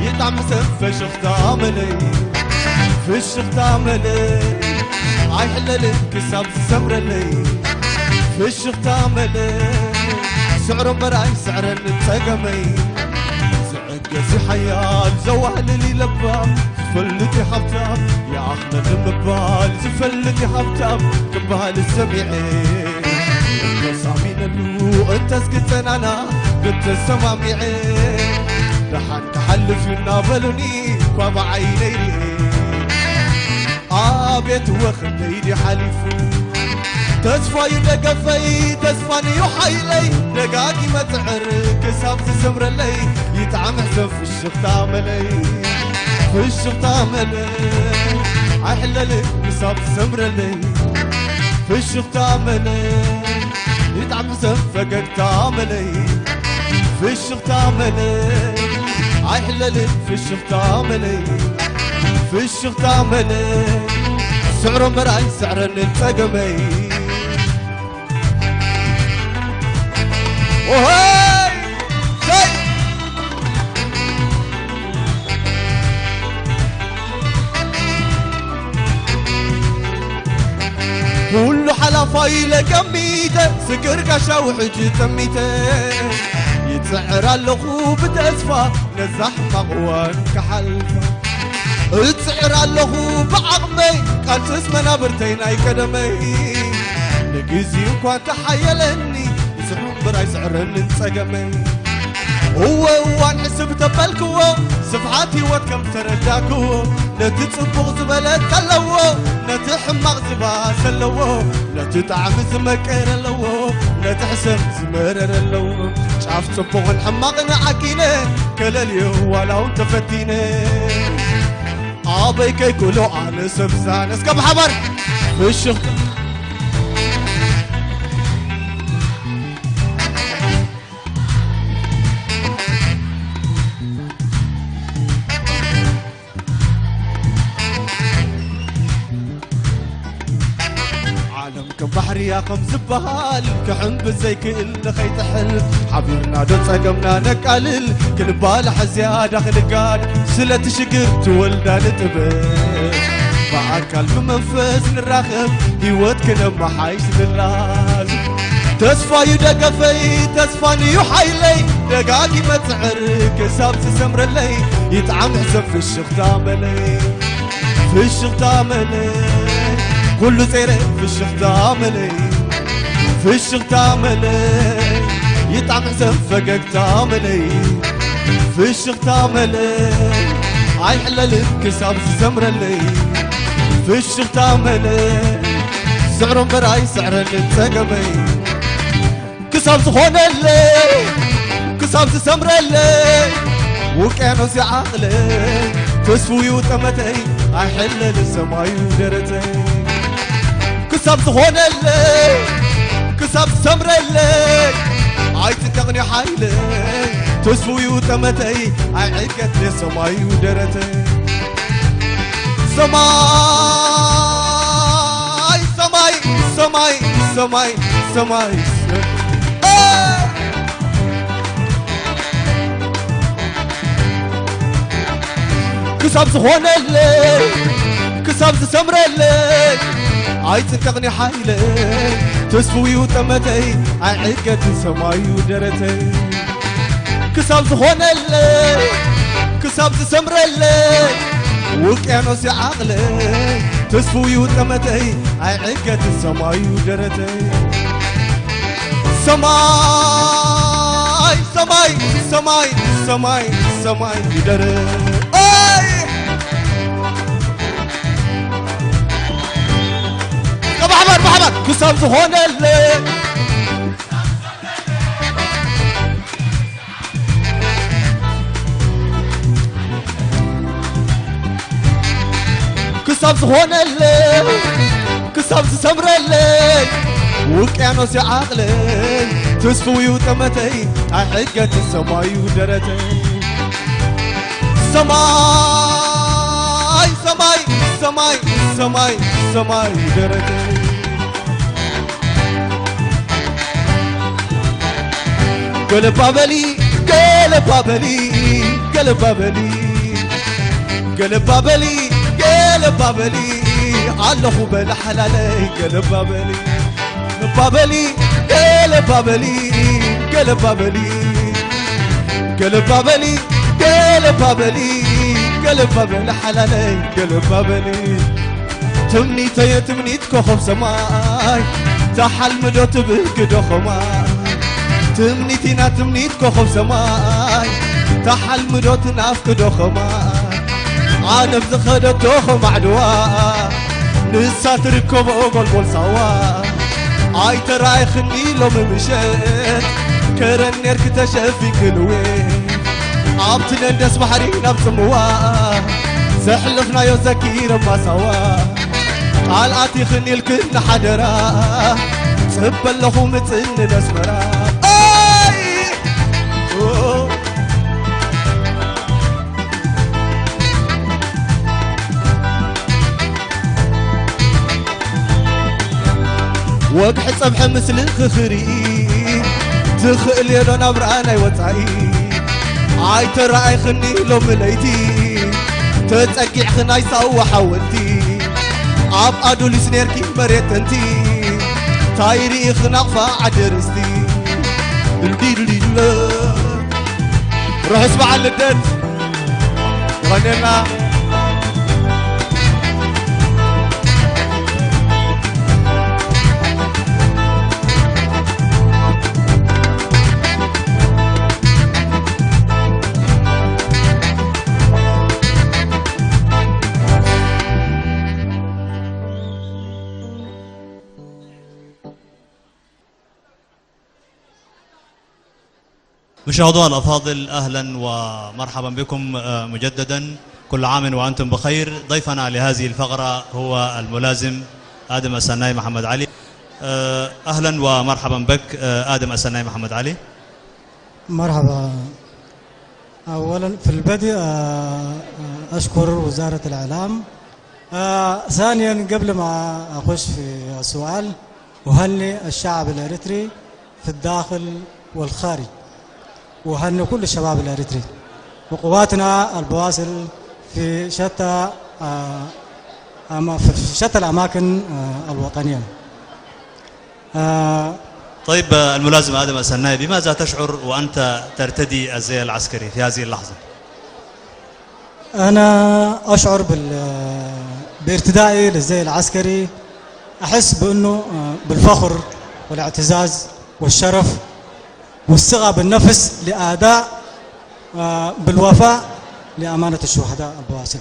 يطعم سم في الشغطة ملي في الشغطة ملي عاي حلل كساب السمر لي في الشغطة ملي سعر براي سعر نتسقمي زعقزي حيال زوال لي لباب زفلتي حبتاب يا احمد المبال زفلتي حبتاب كبال السميعين سامين اللو انت سكتن انا قلت السماميعين لحن تحلف ينابلني كواب عيني بيت وخد ايدي حليفو تسفى يلقفي تسفاني يحيلي دقاقي ما تعر كساب تسمر لي يتعم حسن في الشغطة ملي في الشغطة ملي عحللي كساب تسمر لي في الشغطة ملي يتعم حسن فقدت ملي في الشغطة ملي عحللي في الشغطة ملي في الشغطة ملي سعر مراي سعر نتسقمي وهاي زي كل حلفاي لقميته سكر كشا وحجي تميته يتسعر اللخو بتأسفى نزح مقوان كحلفه تسعر اللخو بعقمي قال تسمنا برتيناي قدمي نقيزي انكوان تحيلني يسعرون براي سعر نتسقمي هو نحسب تبالكو صفحاتي واتكم ترداكو نتتصبغ زبالات كلو نتحمق زبا سلو نتتعمز مكير لو نتحسم زمرر لو شاف صبغ نحمقنا عكينه كلاليو ولو تفتينه عابي كي كلو على سبزان اسكب حبر في الشغل عالم كبحري يا قم زبال كحن بزي كل خيط حل حبيبنا دون سقمنا نقلل كل بالح زيادة خلقات سلة شقر تولدا نتبه فعالكال بمنفس نراخب هيوت كنا ما حايش للازم تسفى يدقفي تسفاني يحيلي دقاقي ما تعر كساب تسمر لي يتعم حسب في الشغطة ملي في الشغطة ملي كله سيرة في الشغطة ملي في الشغطة ملي يطعم حسن فقق تعملي في الشيخ تعملي عاي حلل كساب سمر اللي في الشيخ تعملي سعر براي سعر اللي تسقمي كساب زخون اللي كساب سمر اللي وكانوا سي عقلي تسفوي وتمتي عاي حلل السماي ودرتي كساب زخون اللي كساب سمر اللي عاي تنتقني حايلي تسفوي وتمتي عاي عقت لي سماي ودرتي سماي سماي سماي سماي سماي كساب زخون اللي كساب سمر اللي عاي تنتقني حايلي تسفوي وتمتي عاي عقت سماي ودرتي كساب زخون اللي كساب سمر اللي وكانوس عقلي تسفوي وتمتي عاي عقت سماي ودرتي سماي سماي سماي سماي سماي ودرتي محمد كساب زخون اللي كساب زخون اللي كساب سمر اللي وكانوس عقلي تسفوي وتمتي عقت السماي ودرتي سماي سماي سماي سماي سماي ودرتي قلب بابلي قلب بابلي قلب بابلي قلب بابلي قلب بابلي علخو بالحلالي قلب بابلي بابلي قلب بابلي قلب بابلي قلب بابلي قلب بابلي قلب بابلي حلالي قلب بابلي تمنيت يا تمنيت كوخب سماي تحل مدو تبهك خماي تمنيتنا تمنيت كوخب سماي تحل مدو تنافك خماي عانب زخدت دوخم عدوا نسا تركب أقل بول سوا عاي تراي خنيلو ممشيت كرن نيرك تشفي كلوين عبتنا ندس بحرينا بسموا زحلفنا يو زكير ما سوا قال آتي خنيل كنا حدرا سبل لهم متن نسمرا وقح صبح مثل خخري تخيل يا نبرانا يوطعي عاي تراي خني لو مليتي تتقع خناي سوا حولتي عب ادولي سنيركي مريت انتي تايري خنقفا عدرستي دلدي روح اسمع اللدن غنينا
مشاهدونا الأفاضل، أهلا ومرحبا بكم مجددا، كل عام وأنتم بخير. ضيفنا لهذه الفقرة هو الملازم آدم السناي محمد علي. أهلا ومرحبا بك آدم السناي محمد علي.
مرحبا. أولا في البدء أشكر وزارة الإعلام. ثانيا قبل ما أخش في السؤال أهنئ الشعب الإريتري في الداخل والخارج، وهنئ كل الشباب الإريتري وقواتنا البواسل في شتى الأماكن الوطنية.
طيب الملازم آدم السناي، بماذا تشعر وأنت ترتدي الزي العسكري في هذه اللحظة؟
أنا أشعر بارتدائي للزي العسكري، أحس بأنه بالفخر والاعتزاز والشرف والثقة بالنفس لأداء بالوفاء لأمانة الشهداء البواسل.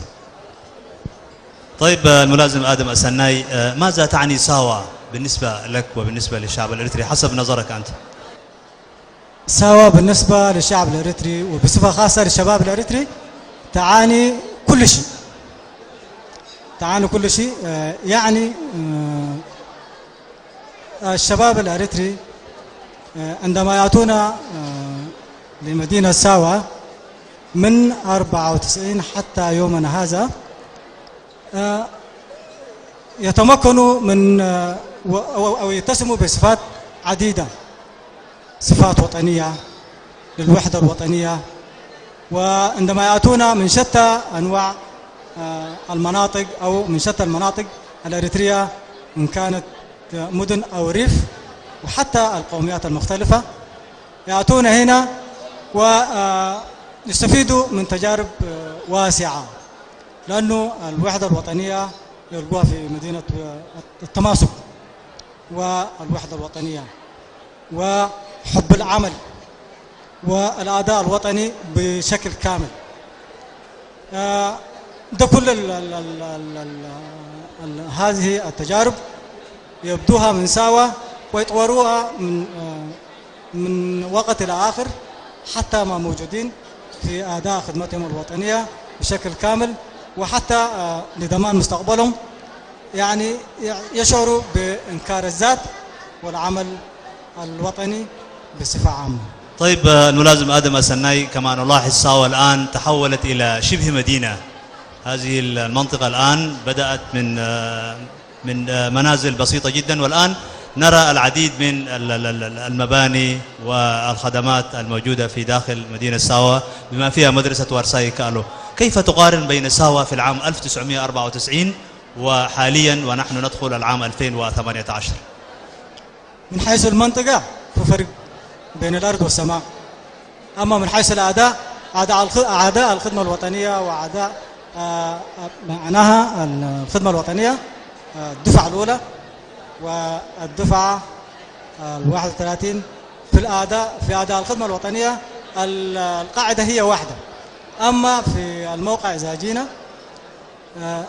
طيب الملازم آدم السناي، ماذا تعني ساوا بالنسبة لك وبالنسبة للشعب الإريتري حسب نظرك أنت؟
ساوا بالنسبة للشعب الإريتري وبصفة خاصة للشباب الإريتري تعاني كل شيء، تعاني كل شيء. يعني الشباب الإريتري عندما يأتون لمدينة ساوا من 94 حتى يومنا هذا يتمكنوا من أو يتسموا بصفات عديدة، صفات وطنية للوحدة الوطنية. وعندما يأتون من شتى أنواع المناطق أو من شتى المناطق الإريترية إن كانت مدن أو ريف، وحتى القوميات المختلفة يأتون هنا ويستفيدوا من تجارب واسعة، لأنه الوحدة الوطنية يلقوها في مدينة التماسك والوحدة الوطنية وحب العمل والأداء الوطني بشكل كامل. ده كل هذه التجارب يبدوها من ساوا ويطوروها من وقت إلى آخر حتى ما موجودين في أداء خدمتهم الوطنية بشكل كامل، وحتى لضمان مستقبلهم يعني يشعروا بإنكار الذات والعمل الوطني بصفة عامة.
طيب الملازم آدم السناي، كما نلاحظ ساوا الآن تحولت إلى شبه مدينة. هذه المنطقة الآن بدأت من منازل بسيطة جدا، والآن نرى العديد من المباني والخدمات الموجودة في داخل مدينة ساوا بما فيها مدرسة وارساي كالو. كيف تقارن بين ساوا في العام 1994 وحاليا ونحن ندخل العام 2018؟
من حيث المنطقة في فرق بين الأرض والسماء، أما من حيث الأداء أعداء الخدمة الوطنية وأعداء معناها الخدمة الوطنية الدفعة الأولى والدفعة 31 في أداء الخدمة الوطنية القاعدة هي واحدة. أما في الموقع إذا جينا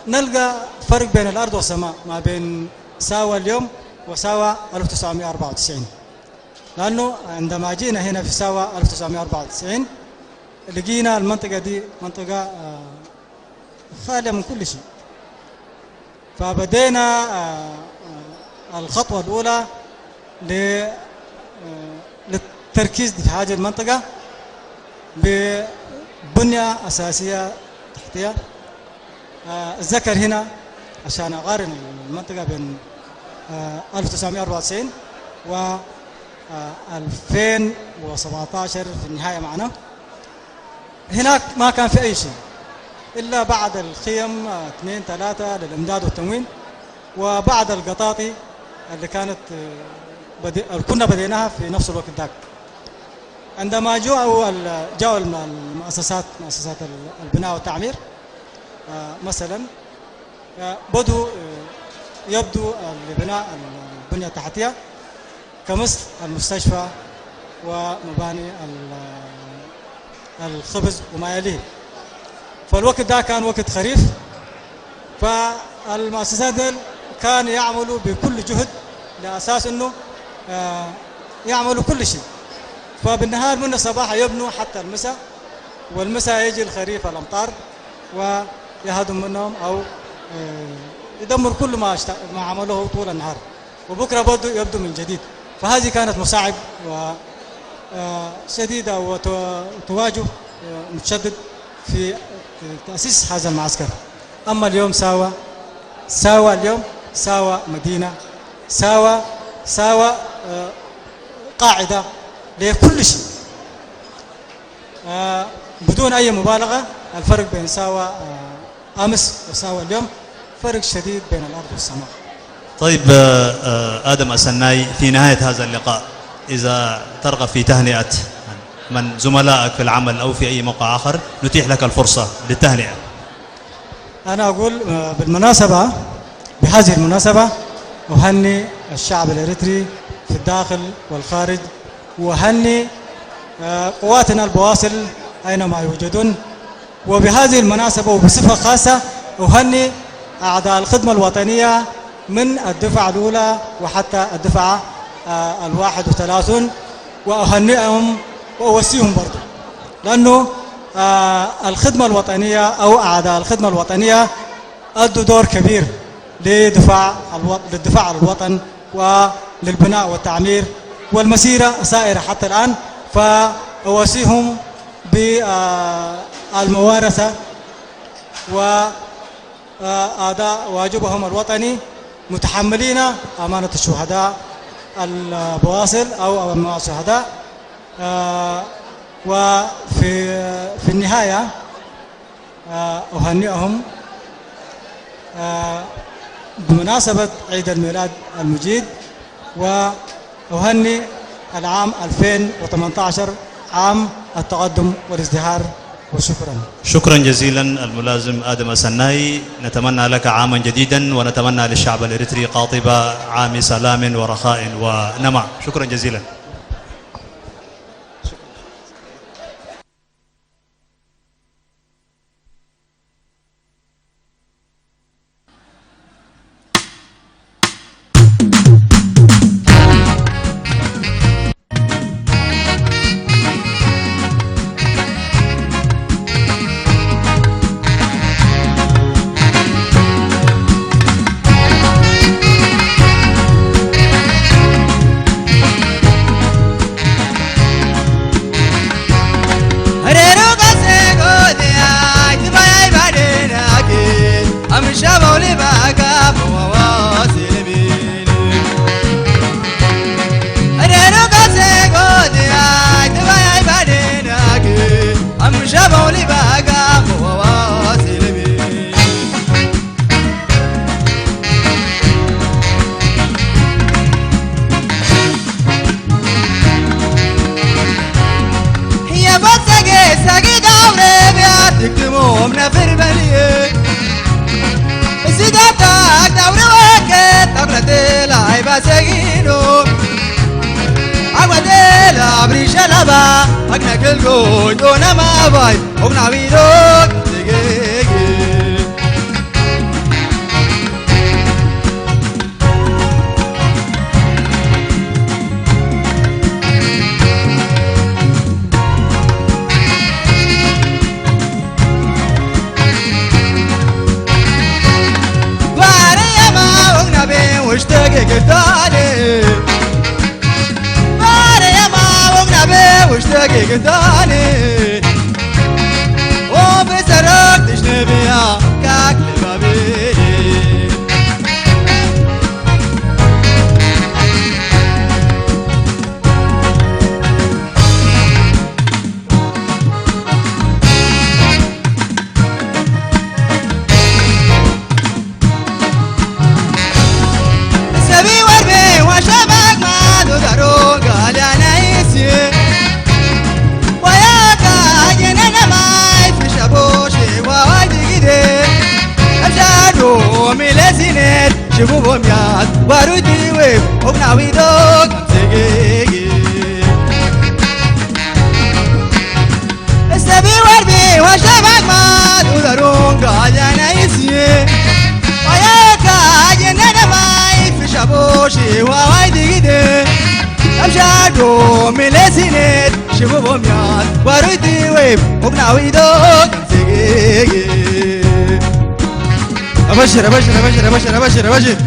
نلقى فرق بين الأرض والسماء ما بين ساوا اليوم وساوا 1994، لأنه عندما جينا هنا في ساوا 1994 لقينا المنطقة دي منطقة خالية من كل شيء، فبدينا الخطوة الأولى للتركيز في هذه المنطقة ببنية أساسية تحتية. الذكر هنا عشان أقارن المنطقة بين 1994 و 2017 في النهاية معنا، هناك ما كان في أي شيء إلا بعد الخيم 2-3 للإمداد والتموين، وبعد القطاطي اللي كانت كنا بديناها في نفس الوقت ذاك. عندما جاءوا المؤسسات، مؤسسات البناء والتعمير مثلا، بدوا يبدو لبناء البنية التحتية كمثل المستشفى ومباني الخبز وما يليه. فالوقت ده كان وقت خريف، فالمؤسسات كان يعملوا بكل جهد لأساس أنه يعملوا كل شيء، فبالنهار من الصباح يبنوا حتى المساء، والمساء يجي الخريف الأمطار ويهدم منهم أو يدمر كل ما عملوه طول النهار، وبكرة بدو يبدو من جديد. فهذه كانت مصاعب شديدة وتواجه متشدد في تأسيس هذا المعسكر. أما اليوم ساوا اليوم ساوا مدينة، ساوا قاعدة لكل شيء بدون أي مبالغة. الفرق بين ساوا أمس وساوا اليوم فرق شديد بين الأرض والسماء.
طيب آدم السناي، في نهاية هذا اللقاء إذا ترغب في تهنئة من زملائك في العمل أو في أي موقع آخر نتيح لك الفرصة للتهنئة.
أنا أقول بالمناسبة، بهذه المناسبة أهني الشعب الإريتري في الداخل والخارج، وأهني قواتنا البواصل أينما يوجدون. وبهذه المناسبة وبصفة خاصة أهني أعضاء الخدمة الوطنية من الدفعة الأولى وحتى الدفعة 31 وأهنئهم وأوصيهم برضو، لأنه الخدمة الوطنية أو أعضاء الخدمة الوطنية أدوا دور كبير للدفاع عن الوطن وللبناء والتعمير والمسيرة سائرة حتى الآن. فأوصيهم بالموارثة وأداء واجبهم الوطني متحملين أمانة الشهداء البواصل أو أمانة الشهداء. وفي النهاية أهنئهم بمناسبة عيد الميلاد المجيد، وأهني العام 2018 عام التقدم والازدهار، وشكرا.
شكرا جزيلا الملازم آدم السناي. نتمنى لك عاما جديدا ونتمنى للشعب الإريتري قاطبة عام سلام ورخاء ونماء. شكرا جزيلا.
أبشر أبشر أبشر أبشر أبشر أبشر.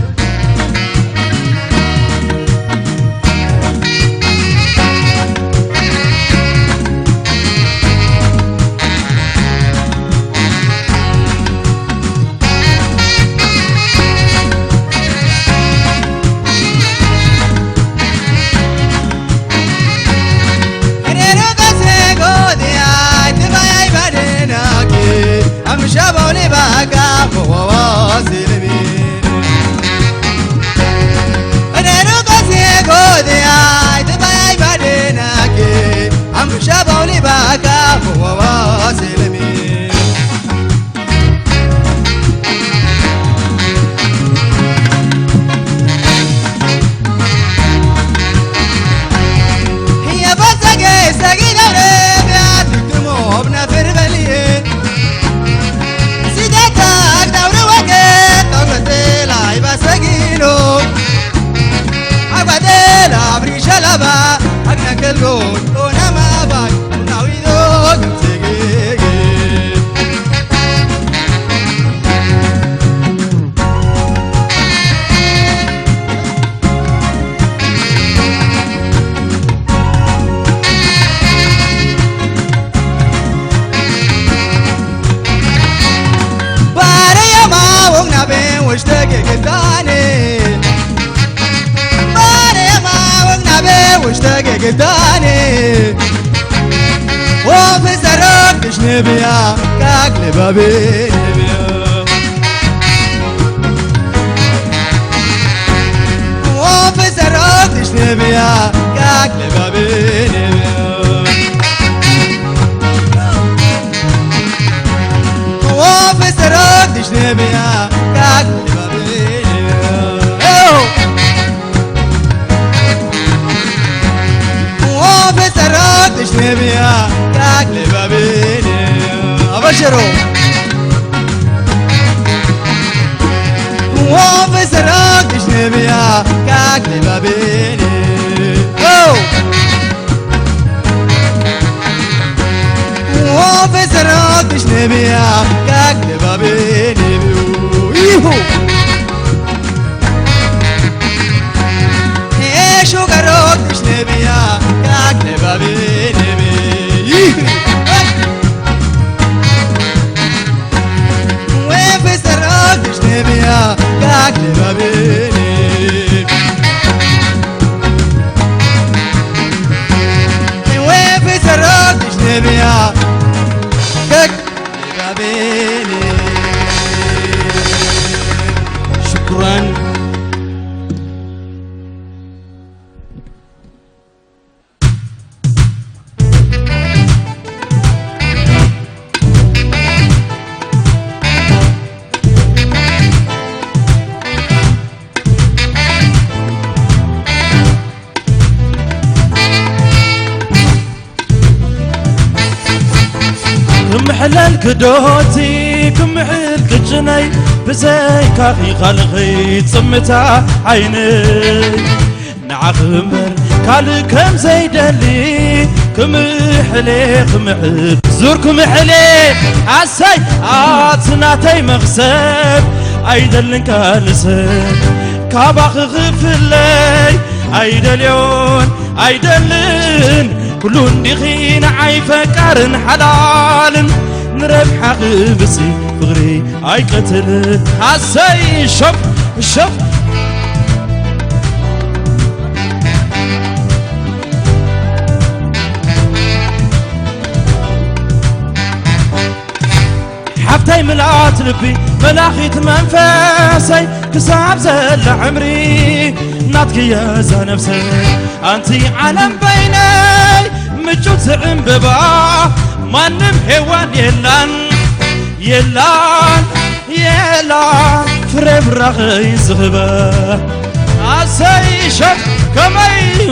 واشتاقي قداني مريم ونبي واشتاقي قداني وفي سرق تشنبيا كاكل بابي وفي سرق تشنبيا كاكل بابي وفي سرق تشنبيا كاكل بابي وفي سرق تشنبيا كاكل بابي أبشروا وفي سرق تشنبيا كاكل بابي وفي سرق تشنبيا كاكل بابي شو قررت تشنبيا كاكل بابي وفي سرق تشنبيا كاكل بابي وفي سرق تشنبيا كاكل بابي شكرا
كمحلل كدوتي كمحل كجني بزي كاخي خلقي تصمتا عيني نعغمر كالي كم زي دلي كمحلي كمحل زور كمحلي عسي عاتناتي مغسب ايدلن كالسب كاباخ غفلي ايدليون ايدلن كلون دخين عيفة كارن حلال نربح قبسي فغري اي قتل عسي شوف شوف حفتي ملعات لبي ملاخيت منفسي كساب زل عمري ناتك يا زنفسي انتي علم بيني مجوت عنببا مانم هوان يلان يلان يلان فريب رغي زغبا عسي شب كمي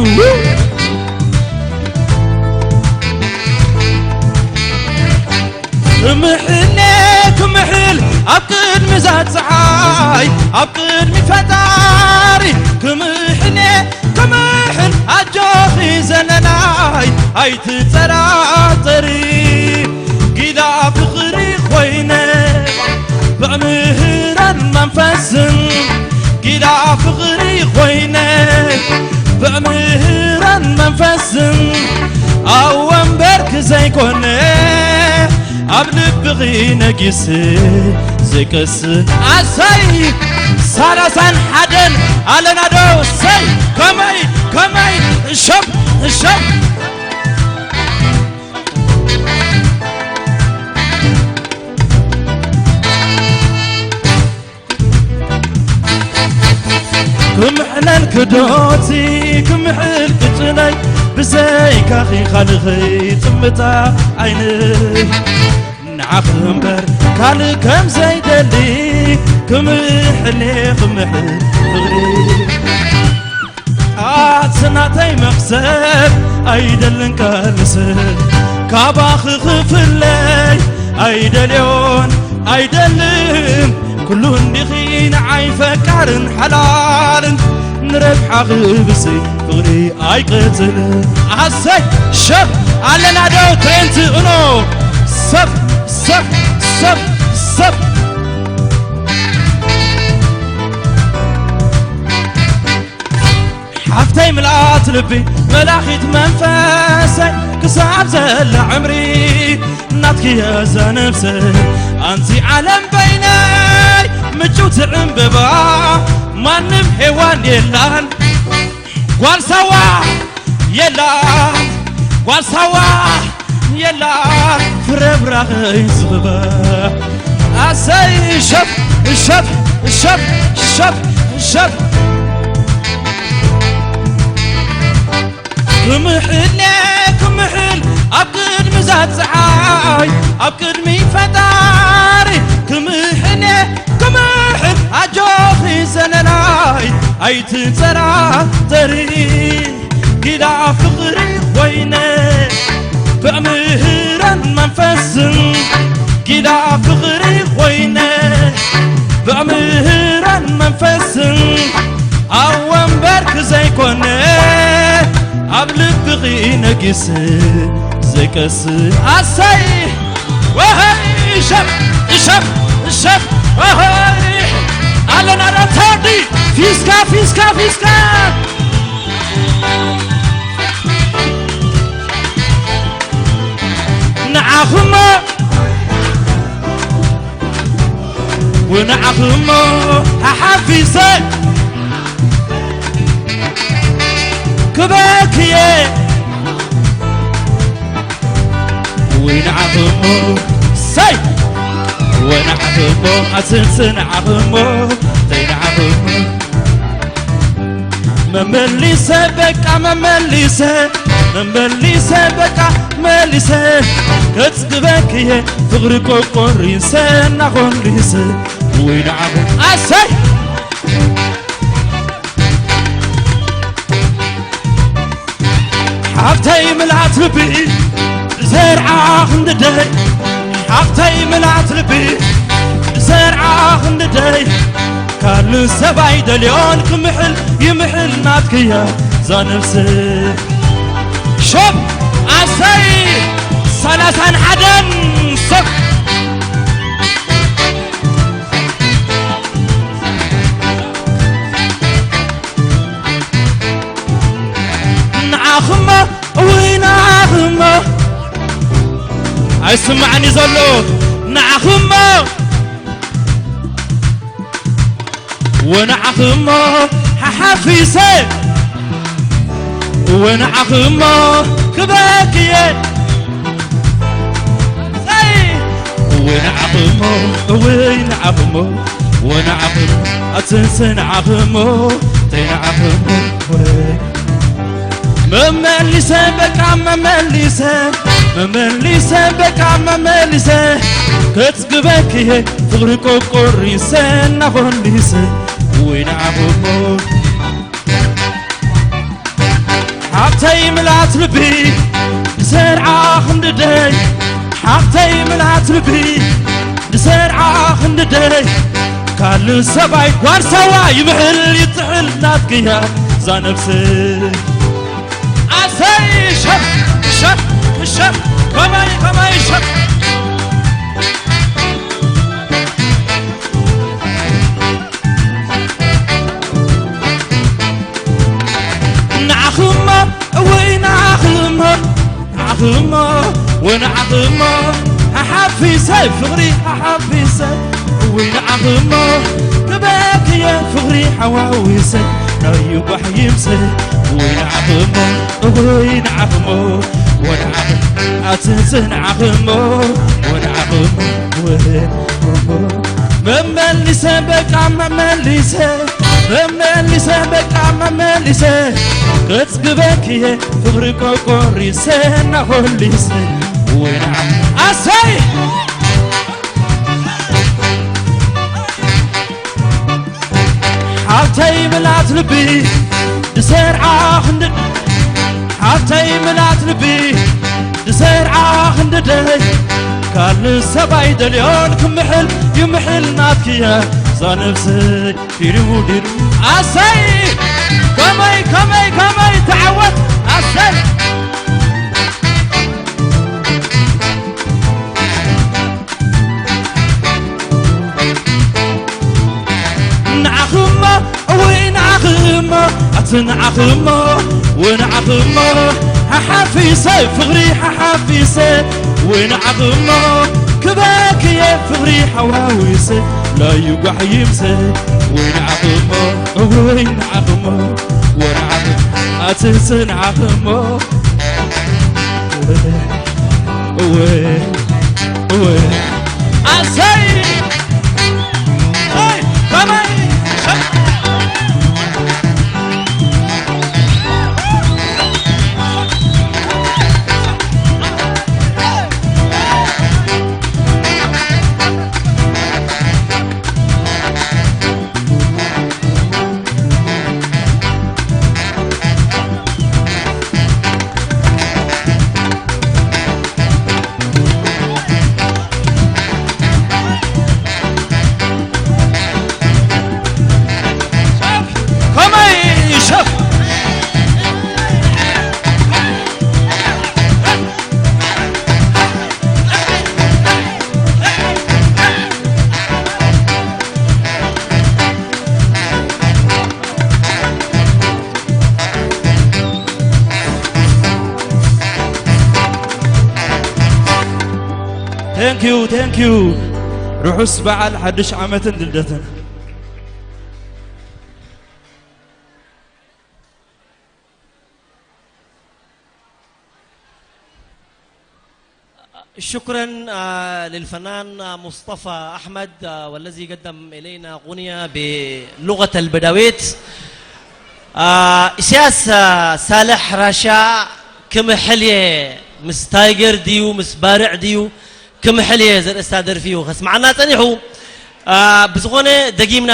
محلك محل أبقد مزاد صحاي أبقد مفتاري كمحلي كمحل أجوخي زنناي هاي تتراتري قيدا فخري خويني بأمهرا منفسن قيدا فخري خويني بأمهرا منفسن أو أنبرك زي كوني قبل بغي نقيسي زي كس عسي سارسان حدن على نادو سي كمي كمي شب شب كمحل الكدوتي كمحل كتني بزي كاخي خلقي تمتا عيني نعخمبر كان كم زي دلي كمحلي كمحل بغري سناتي مقصد ايدلن كالسد كاباخ خفلي ايدليون ايدلن كلون دخين عيفة كارن حلال نربح غبسي فغري اي قتل عسي شف على نادو ترينت انو سف سف سف سف حفتي ملقات لبي ملاخيت منفسي كصعب زل عمري ناتك يا زنفسي انتي علم بيني مجوت عنببا ما نم حيوان يلان قال سوا يلان قال سوا يلان فربرا يزببا أسي شف شف شف شف شف كمحلك كمحل أبقد مزاد زعاي أبقد مي فتاري كمحلك كمحل أجوفي سنناي أي تنسرع طريق كلا فقري وينك بأمهرا منفسن كلا فقري وينك بأمهرا منفسن أوان برك زي كونه قبلك بغي نقص زي كس أسي وهي شف شف شف وهي على نار تادي فيسكا فيسكا فيسكا نعخما ونعخما ححفيزك كباكيه ونعخما سي ونعخما أسنسن عخما تينعخما مملسة بكا مملسة مملسة بكا مملسة كتسكباكيه فغرقو قريسة نخون ليسة ونعخما أسي حقتي ملعت ربي زرعة خنددي حقتي ملعت ربي زرعة خنددي كان سبعي دليون كمحل يمحل ناتكيا زانفسي شوف أسي سلاسان عدن صف نعخما وينعخما اسمعني زلو نعخما ونعخما ححفيسي ونعخما كباكيه ونعخما وينعخما ونعخما أتنسن عخما تينعخما مملسة بكا مملسة مملسة بكا مملسة كتسكباكيه فغرقو قريسة نخون ليسة وينعخما حقتي ملعت ربي زرعة خنددي حقتي ملعت ربي زرعة خنددي كان سبعي قوار سوا يمحل يتحل ناتكيا زانفسي أسي شف شف شف كماي كماي شف نعخما وينعخما نعخما ونعخما ححفيسي فغري ححفيسي وينعخما كباكيه فغري حواويسي نايو بحيمسي وينعخما وينعخما ونعخما أتنسن عخما ونعخما مملسة بكا مملسة مملسة بكا مملسة كتسكباكيه فغرقو قريسة نخون ليسة وينعخما أسي حالتي ملعت لبي دسرعة خندد حالتي ملعت لبي دسرعة خنددي كان سبعي دليون كمحل يمحل ناتكيا زانفسي ديرو ديرو أسي كمي كمي كمي تعود أسي نعخما وينعخما أتنعخما ونعخما ححفيسي فغري ححفيسي ونعخما كباكيه فغري عواويس لا يقح يمسه وين عقمه وين عقمه وين عقمه أتسن عقمه وين وين أسي هاي كمان Thank you. روحوا سبعة لحدش عامة دلدتنا.
شكرا للفنان مصطفى أحمد والذي قدم إلينا أغنية بلغة البدويت. إسياس صالح رشا كم حلية مستايجر ديو مسبارع ديو كم حلية زر استادر فيه خس معنا تنيحو بزغونة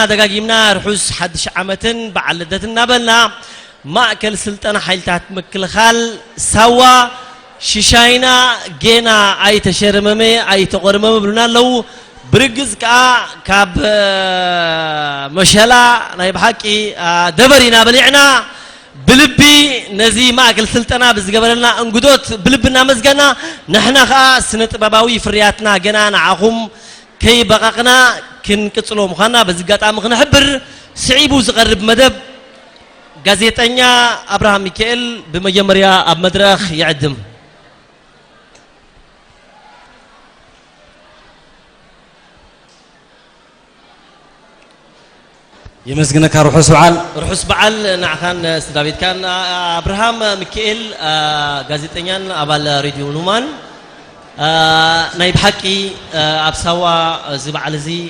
دقاقيمنا رحوس حد شعمتن بعلدتنا بلنا ما أكل سلطنة حيلتات مكل خال سوا شيشاينا جينا أي تشرممي أي تقرممي بلنا لو برجز كاب مشلا نايب حكي دبرنا بلعنا بلبي نزي ما أكل سلطنة بس قبلنا انقدوت بلبنا مزقنا نحنا خاص نتباباوي فرياتنا جنا نعهم كي بققنا كن كتلو مخنا بس قطع مخنا حبر سعيبو زغرب مدب غازيتانيا ابراهام ميكائيل بمجمريا اب مدرخ يعدم
يمسكنك روح
سبعال نعخان سدافيد كان ابراهام ميكائيل غازيتانيا ابال راديو نومان نايب حكي أبسوا زبع لزي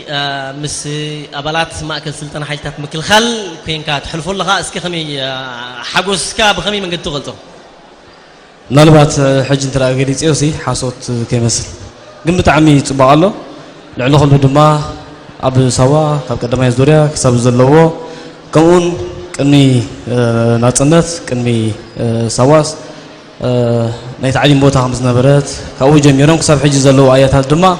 مس أبلات ما أكل سلطان حيلتات مكل خل كين كات حلفوا لها اسكي خمي حجوس كاب خمي من قد تغلطوا
نلبات حج انت راجلي تيوسي حاسوت كمثل قمت عمي تبع الله لعله خل بدما أب سوا كاب قدما يزوريا كسب زلوا كون كني ناتنت كني سواس نايت عليم بوتا خمس نبرات كأو جميرهم كسب حج زلوا آيات هالدما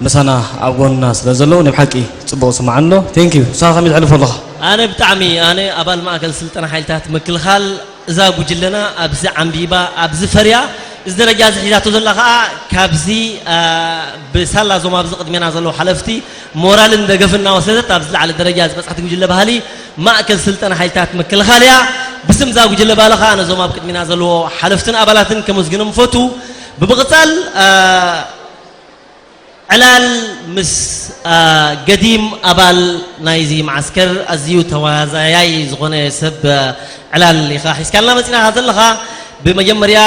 مسنا أقول الناس لزلوا نبحكي تبغى سمع عنه thank you صار خميس على فضلها
أنا بتعمي أنا أبل ما أكل سلطان حيلتات مكل خال إذا بوجلنا أبز عم بيبا أبز فريا إذا رجعت حيلات تزلها كابزي بسلا زوما أبز قدمنا زلوا حلفتي مورال دقفنا وسدت أبز على الدرجات بس حتى بوجل بهالي ما أكل سلطان حيلتات مكل خاليا بسم زاوج جل بالخا أنا زوما بكت من هذا حلفتن أبلاتن كمزجنم فوتو ببغتال علال مس قديم أبال نايزي معسكر أزيو توازايا زغنة سب علال اللي خاحس كان لما تنا هذا اللخا بمجمريا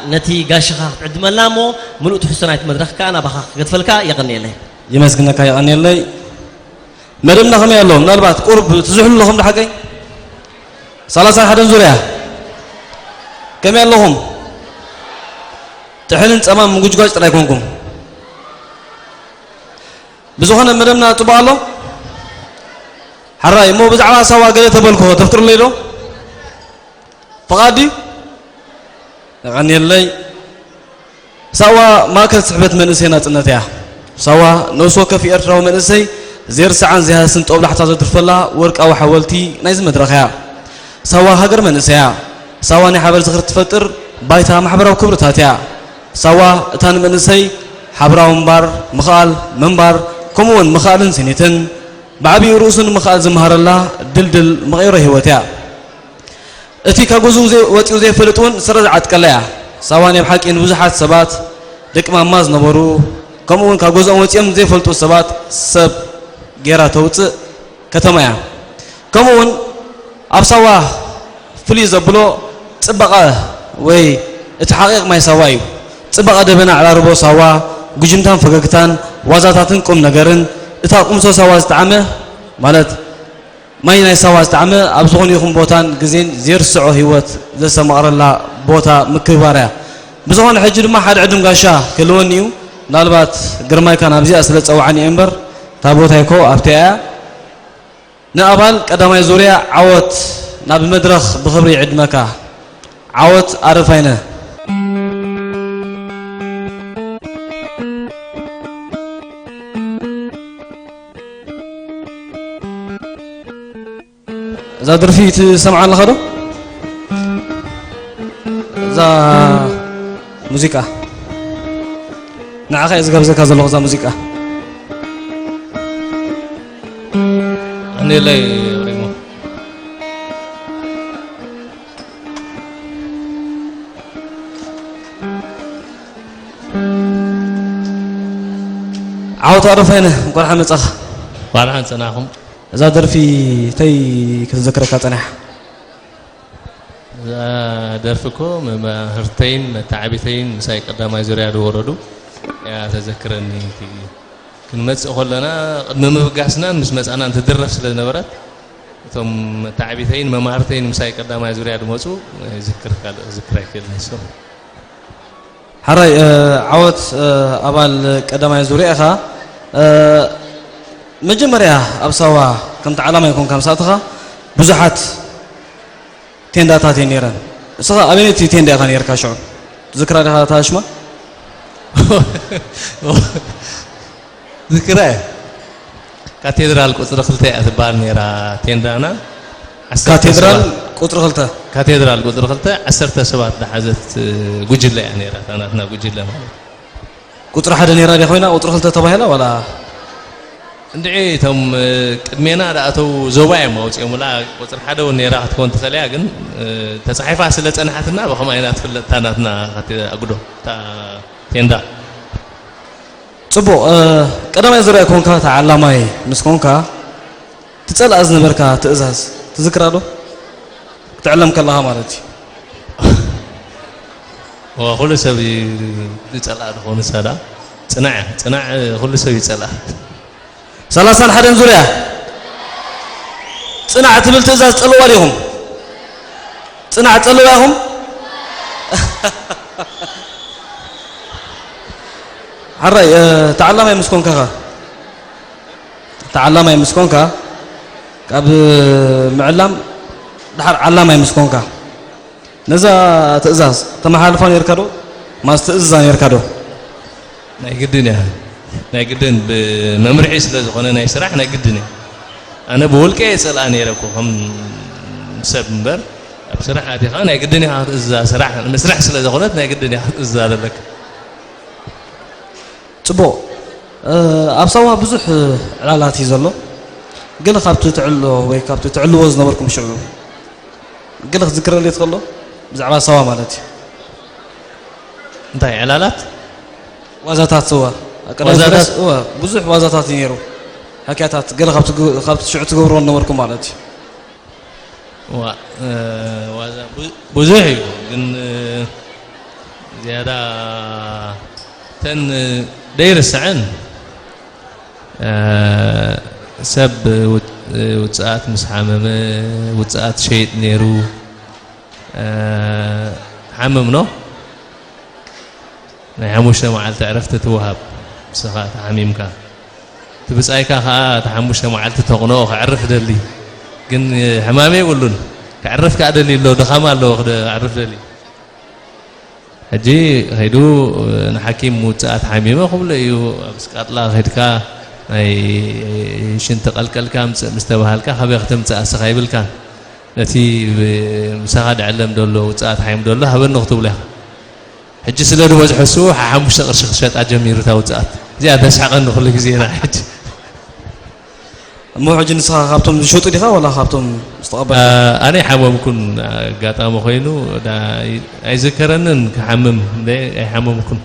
نتي قاشخا عندما لامو ملؤت حسنات مدرخ كأنا بخا قد فلكا يغني له
يمسكنك يغني له مرمنا خمي اللهم نالبات قرب تزحل لهم لحقي ثلاثة حدا زوريا كم اللهم تحلن تمام مجوج جاج ترى يكونكم بزخنا مرمنا تبالو حراي مو بزعما سوا قال تبلكو تفتر ليلو فقادي غني اللي سوا ما كنت صحبت من سينات النتيا سوا نوسو كفي ارتراو من سي زير ساعان زيها سنت قبل حتى ترفلا ورق او حولتي نايز مدرخيا سوا هجر من سيا سوا نحبر زخر تفتر بايتا محبراو كبرتاتيا سوا تان من سي حبراو مبار مخال منبر كمون مخالن سنتن بعبي رؤسن مخال زمهر الله دلدل مغيره هوتيا اتي كغزو زي وطيو زي فلطون سرعت كليا سوا ني بحق ان بزحات سبات دق ماماز نبرو ከምኡውን ካብ ገዝኦም ወፂኦም ዘይፈልጡ ሰባት ሰብ ጌራ ተውፅእ ከተማ እያ ከምኡውን ኣብ ሳዋ ፍልይ ዘብሎ ፅበቐ ወይ እቲ ሓቂቕ ማይ ሳዋ እዩ ፅበቐ ደበና ዕላርቦ ሳዋ ጉጅምታን ፈገግታን ዋዛታትን ቁም ነገርን እታ ቁምሶ ሳዋ ዝተዓመ ማለት ማይ ናይ ሳዋ ዝተዓመ ኣብ ዝኾነ ይኹን ቦታን ግዜን ዘርስዖ ህይወት ዘሰማቕረላ ቦታ ምክብባር እያ ብዝኾነ ሕጂ ድማ ሓደ ዕድም ጋሻ ክህልወኒ እዩ ምናልባት ግርማይካ ናብዚኣ ስለ ፀዋዓኒ እየ እምበር እታ ቦታ ይኮ ኣብቲ እያ ንኣባል ቀዳማይ ዙርያ ዓወት ናብ መድረኽ ብኽብሪ ይዕድመካ ዓወት ኣረፋይነ እዛ ደርፊ ትሰምዓ ኣለኻ ዶ እዛ ሙዚቃ ንዓኻ እየ ዝጋብዘካ ዘለኹ እዛ ሙዚቃ
ኣነላይ ሪሞ
ዓወት ኣረፋይነ እንኳን ሓመፀኻ
ባልሓን ፀናኹም
እዛ ደርፊ ተይ ክትዘክረካ ፀኒሓ
እዛ ደርፊ እኮ መምህርተይን መታዓቢተይን ምሳይ ቀዳማይ ዙርያ ዝወረዱ እያ ተዘክረኒ ክንመፅእ ከለና ቅድሚ ምብጋስና ምስ መፃና እንትድረፍ ስለ ዝነበረት እቶም መታዓቢተይን መማህርተይን ምሳይ ቀዳማይ ዙርያ ዝመፁ ዝክር ኣይክእልኒ እሶም
ሓራይ ዓወት ኣባል ቀዳማይ ዙርያ ኢኻ መጀመርያ ኣብ ሳዋ ከምቲ ዓላማ ይኮንካ ምሳእትኻ ብዙሓት ቴንዳታት እየን ነይረን እስኻ ኣበየነይቲ ቴንዳ ኢኻ ነርካ ሽዑ ዝክራ ዲኻ ታሽማ
ዝክራ ካቴድራል ቁፅሪ 2 እያ ትበሃል ነይራ ቴንዳና
ካቴድራል ቁፅሪ 2
ካቴድራል ቁፅሪ 2 10 ሰባት ዝሓዘት ጉጅለ እያ ነይራ ታናትና ጉጅለ ማለት
ቁፅሪ 1 ነይራ ዲ ኮይና ቁፅሪ 2 ተባሂላ ወላ
እንድዒ እቶም ቅድሜና ዳኣተው ዞባ እዮም ኣውፅኦም ላ ቁፅሪ 1 እውን ነይራ ክትኮን ትኽእል እያ ግን ተፃሒፋ ስለ ፀናሓትና ብኸመይ ኢና ትፍለጥ ታናትና ኣጉዶ እታ ቴንዳ
ፅቡቕ ቀዳማይ ዙርያ ኮንካ እታ ዓላማይ ምስ ኮንካ ትፀልኣ ዝነበርካ ትእዛዝ ትዝክራ ዶ ክትዕለም ከለኻ ማለት
እዩ ኩሉ ሰብ ይፀልኣ ድኾኑ ሰዳ ፅናዕ ኩሉ ሰብ ይፀልኣ
31 ዙርያ ፅናዕ ትብል ትእዛዝ ፀልዋ ዲኹም ፅናዕ ፀልዋ ኢኹም حراي تعلم يا مسكونكا تعلم يا مسكونكا كاب معلم دحر علم يا مسكونكا نزا تأزاز تمحالفان يركضو ما استأزان يركضو
ناي قدني ناي قدن بممرحي سلازخونه ناي سراح ناي قدني انا بولكي يسالاني يركو هم سبمبر بصراحه هذه انا قدني ازا سراح مسرح سلازخونه ناي قدني ازا لك
صبو ابصوا بزح علالاتي زلو قال خابتو تعلو وي كابتو تعلو وزنبركم شعو قال ذكر اللي تخلو بزعبا سوا مالتي
انتي علالات
وازاتات سوا وازاتات بزح وازاتات ينيرو حكايات قال خابتو شعو تقبروا نبركم مالتي
وازا بزحي كن زياده تن دير السعن سب وتساعات مسحممه وتساعات شيء نيرو حممنو نحموش معلت عرفت توهب سخات حميمكا تبصايكا خا تحموش معلت تقنو عرف دلي كن حمامي يقولون كعرف كادلي لو دخما لو عرف دلي هجي هيدو نحكيم موتات حميمه قبل يو بسقطلا هيدكا اي شنت قلقلكا مستبهلكا خبي ختم تاسخايبلكا نتي مساعد علم دولو وصات حيم دولو هبن نكتب لها حجي سلادو وزحسو حمش قرش خشات اجمير تا وصات زياده سحقن كل غزينا حج
مو حج نسخه خابتم شوط ديخا ولا خابتم مستقبل
انا حممكن غاطامو خوينو دا اي ذكرنن كحمم اي حممكن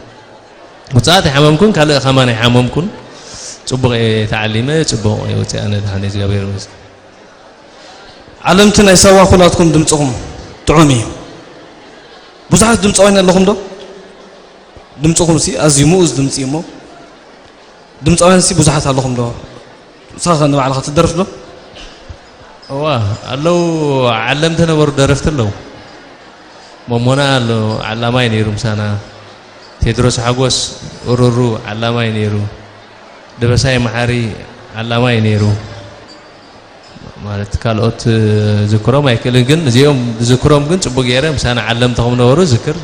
وصات حمامكن كله خمان حمامكن صبغ تعليمه صبغ يوتي أنا ده زغبير مس
علمتنا يسوا خلاتكم دمصهم تعومي بزحت دمصوين لكم دو دمصهم سي ازيموز دمصيمو دمصوين سي بزحت لكم دو صاغن على خاطر درف له
واه لو علمتنا ور درفت له ممونا له علامه ينيرو مسانا تدرس حقوس ورورو علامه ينيرو دبساي محاري علامه ينيرو ማለት ካልኦት ዝክሮም አይከልን ግን እዚኦም ዝክሮም ግን ጽቡቅ ገይረ ምሳና ዓለምተኩም ነበሩ ዝክር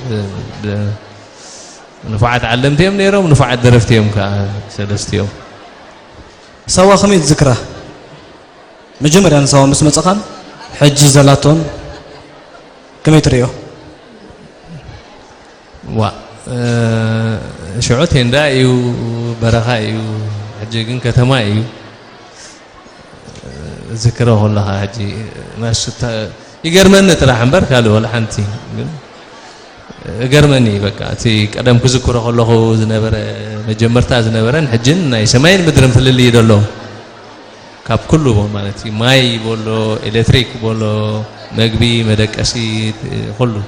ንፋዓት ዓለምተዮም ነይሮም ንፋዓት ደረፍተዮም ከ ሰለስቲዮም
ሰዋ ከመይ ዝክራ መጀመርያ ንሰዋ ምስ መጽኻን ሕጂ ዘላቶን ከመይ ትሪዮ
ዋ ሽዑት እንዳ እዩ በረኻ እዩ ሕጂ ግን ከተማ እዩ ذكره والله هاجي ناس يقرمني ترى حنبر قالوا ولا حنتي قرمني بقى تي قدم كذكره والله زنبر مجمرتا زنبرن حجن يسمعين مدرم في اللي يدلو كاب كله مالتي ماي بولو الكتريك بولو مغبي مدقسي كله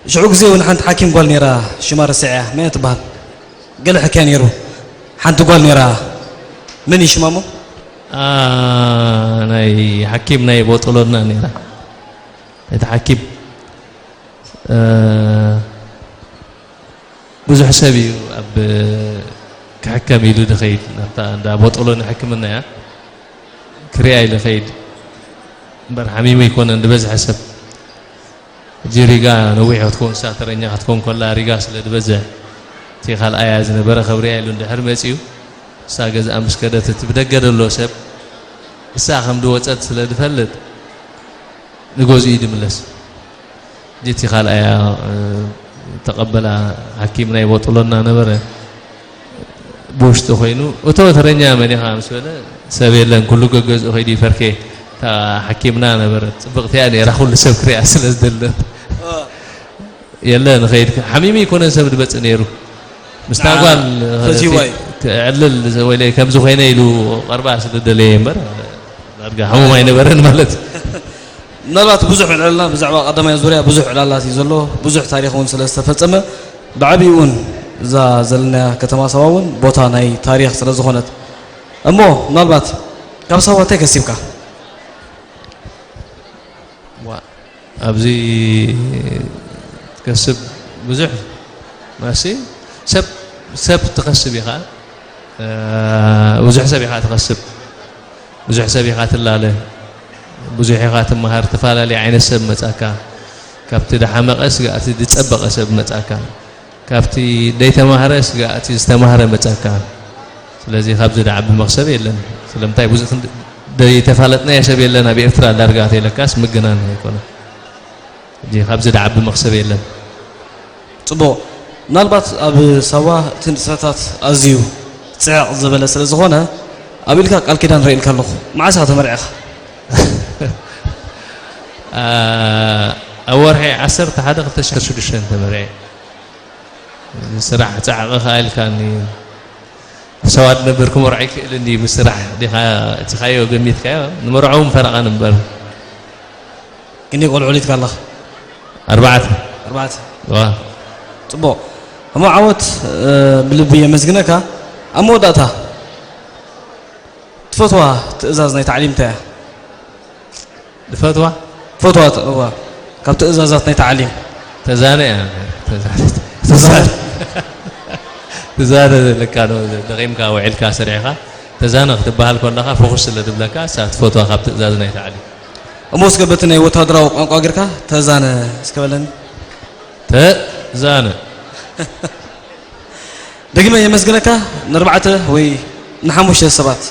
شعوق زي ون حنت حاكم قال نيرا شمار الساعه ما يتبان قال حكى نيرو حنت قال نيرا من يشمامو
ناي حكيم ناي بوطلونا نيرا يتحكيم بزح حسابي اب كحكم يلو دخيل دا بوطلونا حكمنا يا كرياي لخيد بر حميمي يكون عند بزح حسب جيريغا نويح تكون ساترنيا تكون كلها ريغا سل دبزح تي خال اياز نبر خبري يلو اند حرمصيو ساغز امس كدت تبدغدلو سب ساخم دو وصت سل دفلت نغوز يدملس جيتي خال ايا تقبل حكيمنا يبطلنا نبر بوشت خوينو وتو ترنيا مني خامس ولا سبيلن كله غغز خويدي فركي تا حكيمنا نبر صبغت يعني راح كل سب كري اسلز دل يلا نخيد حميمي يكون سب دبص نيرو مستقبل علل ولا كم زخينا يلو 4 سددلي يمبر ارجع حمو ما ينبرن مالت
نلات بزح علالنا بزعبا قدما زوريا بزح علالات يزلو بزح تاريخون سلستفصمه بعبيون ذا زلنا كتما سواون بوتا ناي تاريخ سلازخونت امو نالبات كم سوا تكسبكا
وا ابزي تكسب بزح ماشي سب تقسب يا خال وزح حسابي خات تقسب وزح حسابي خات الله وزح خات مهار تفالالي عين السب متاكا كابتي دحمق اسغاتي دتصبق سب متاكا كابتي ديت مهارس غاتي استمهر متاكا ስለዚህ ካብዚ ዳዕብ መክሰብ የለን ስለምታይ ብዙ ደይ ተፋለጥና የሰብ የለና በኤርትራ ዳርጋት የለካስ ምግናን ይኮነ እዚ ካብዚ ዳዕብ መክሰብ የለን
ጽቦ ምናልባት ኣብ ሰባ ትንሳታት ኣዝዩ ጽዕቕ ዝበለ ስለ ዝኾነ ኣብልካ ቃል ኪዳን ርእይልካ ኣለኹ መዓሳ ተመርዒኻ
ኣወርሒ 11 2006 ተመርዒ ስራሕ ጻዕቕ ኻይልካኒ سواد نبركم رعيك اللي مسرح دي تخايو قميت كايو نمرعوم فرقا نمبر
إني يقول عليتك الله
4 واه
طبو أما عوت بلبية مزقنك أما وداتها تفتوى تأزازنا تعليم تاعي
الفتوى
فتوى كم تأزازنا تعليم
تزاني تزاني تزاد لكانو دغيم كا وعيل كا سريعه تزانق تبهال كلها فوكس لدبلكا سات فوتو خبط تزازنا يتعلي
اموس قبتنا وتادراو قنقا غيركا تزان اسكبلن
تزان
دغيما يمسغنكا نربعته وي نحمش السبات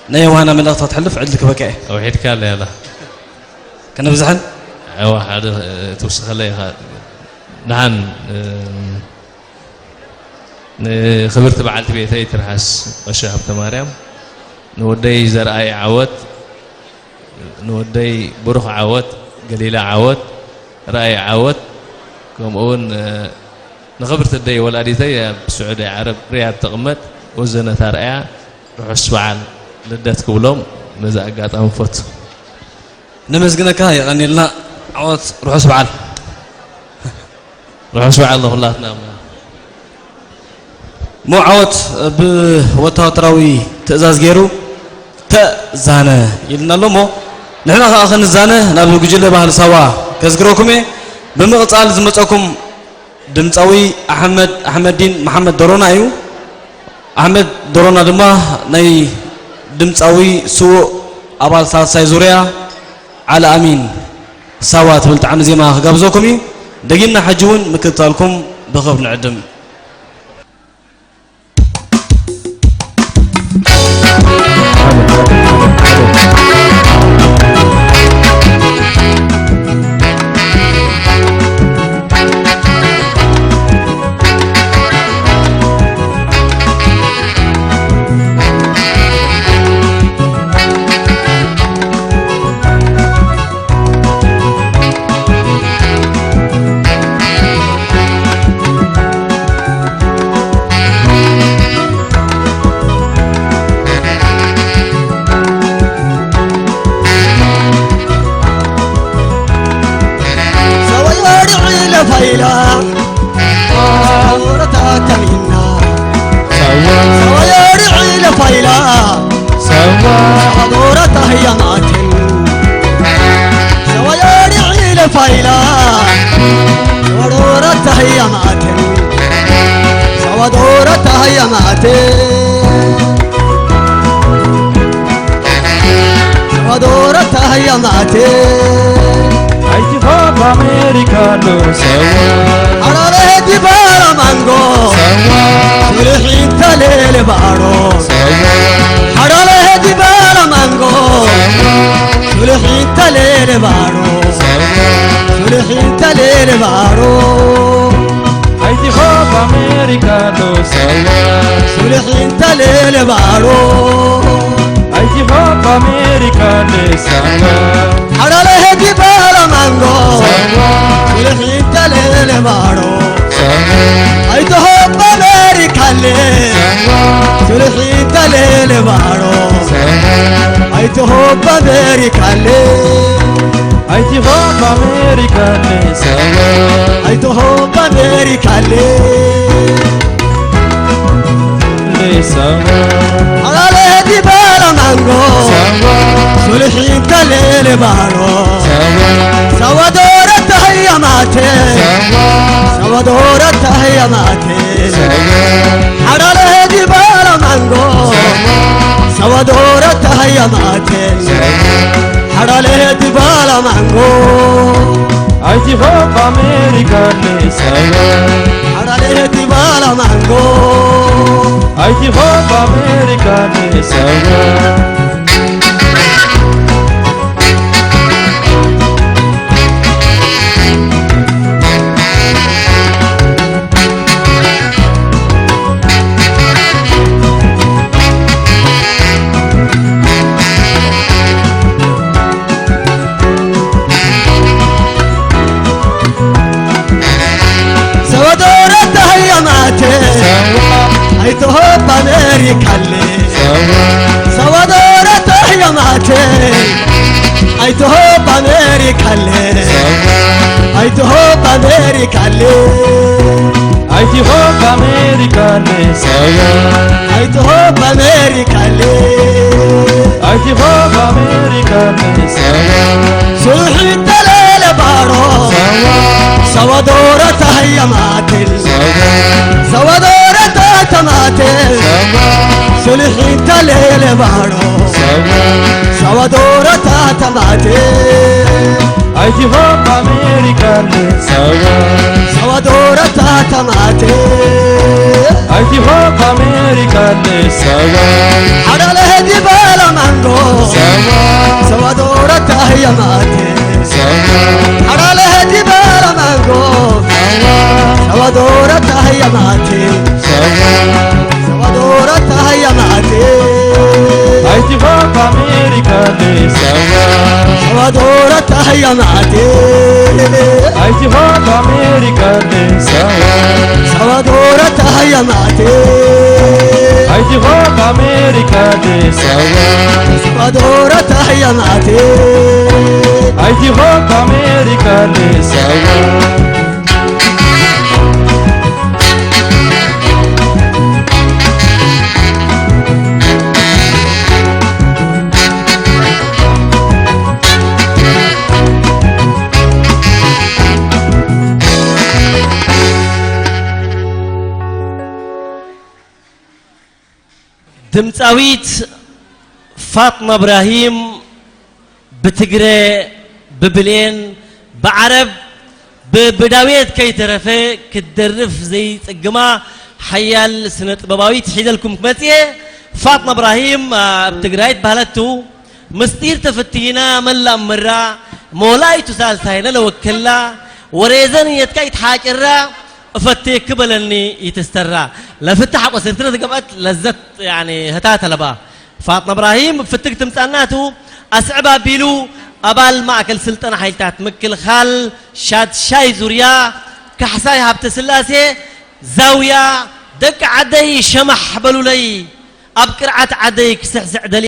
ناي وانا من لا تحلف عدلك بكاي
وحيد كان يلا
كنا بزحن
واحد توسخ لي نحن خبرت بعلت بيتي ترحس وشهب تماريم نودي زرعي عوت نودي بروح عوت قليلة عوت رأي عوت كم أون نخبرت الدي والأديتي بالسعودية عرب رياض تقمت وزنة رأيا رحس بعل لدتك ولوم نزاقات أنفت
نمزقنا كاي غني لنا عوض رحس بعل
رحس بعل الله تنام
مو عوض بوتاوتراوي تأزاز غيرو تأزانة يلنا لمو نحن أخن الزانة نابل قجل بحال سوا كذكروكم بمقصال زمتكم دمتاوي أحمد دين محمد دورونا أيو أحمد دورونا دما ناي دمتاوي سوء أبال ساي زوريا على أمين سوا تبلت عم زي ما قابزوكم دقينا حجون مكتالكم بخبر نعدم
I
صوادورتها يا معتي
هايتي فوق أمريكا دي سوا
صوادورتها يا معتي
هايتي فوق أمريكا دي سوا
دمتاويت فاطمة إبراهيم بتجري ببلين بعرب ببداويت كي ترفي كتدرف زي تقما حيال سنة بباويت حيد لكم كمتيه فاطمة إبراهيم بتجريت بهلتو مستير تفتينا ملا مرة مولاي تسال ساينا لو كلا وريزن يتكايت حاجرة فتي كبلني يتسترى لفتح وسنتنا تقبت لذت يعني هتات لبا فاطمة إبراهيم فتك تمثالناتو أسعبا بيلو أبال معكل سلطنة حيلتات مكل خال شاد شاي زوريا كحساي هابت سلاسي زاوية دك عدي شمح بلولي أبكرعت عدي كسحزع دلي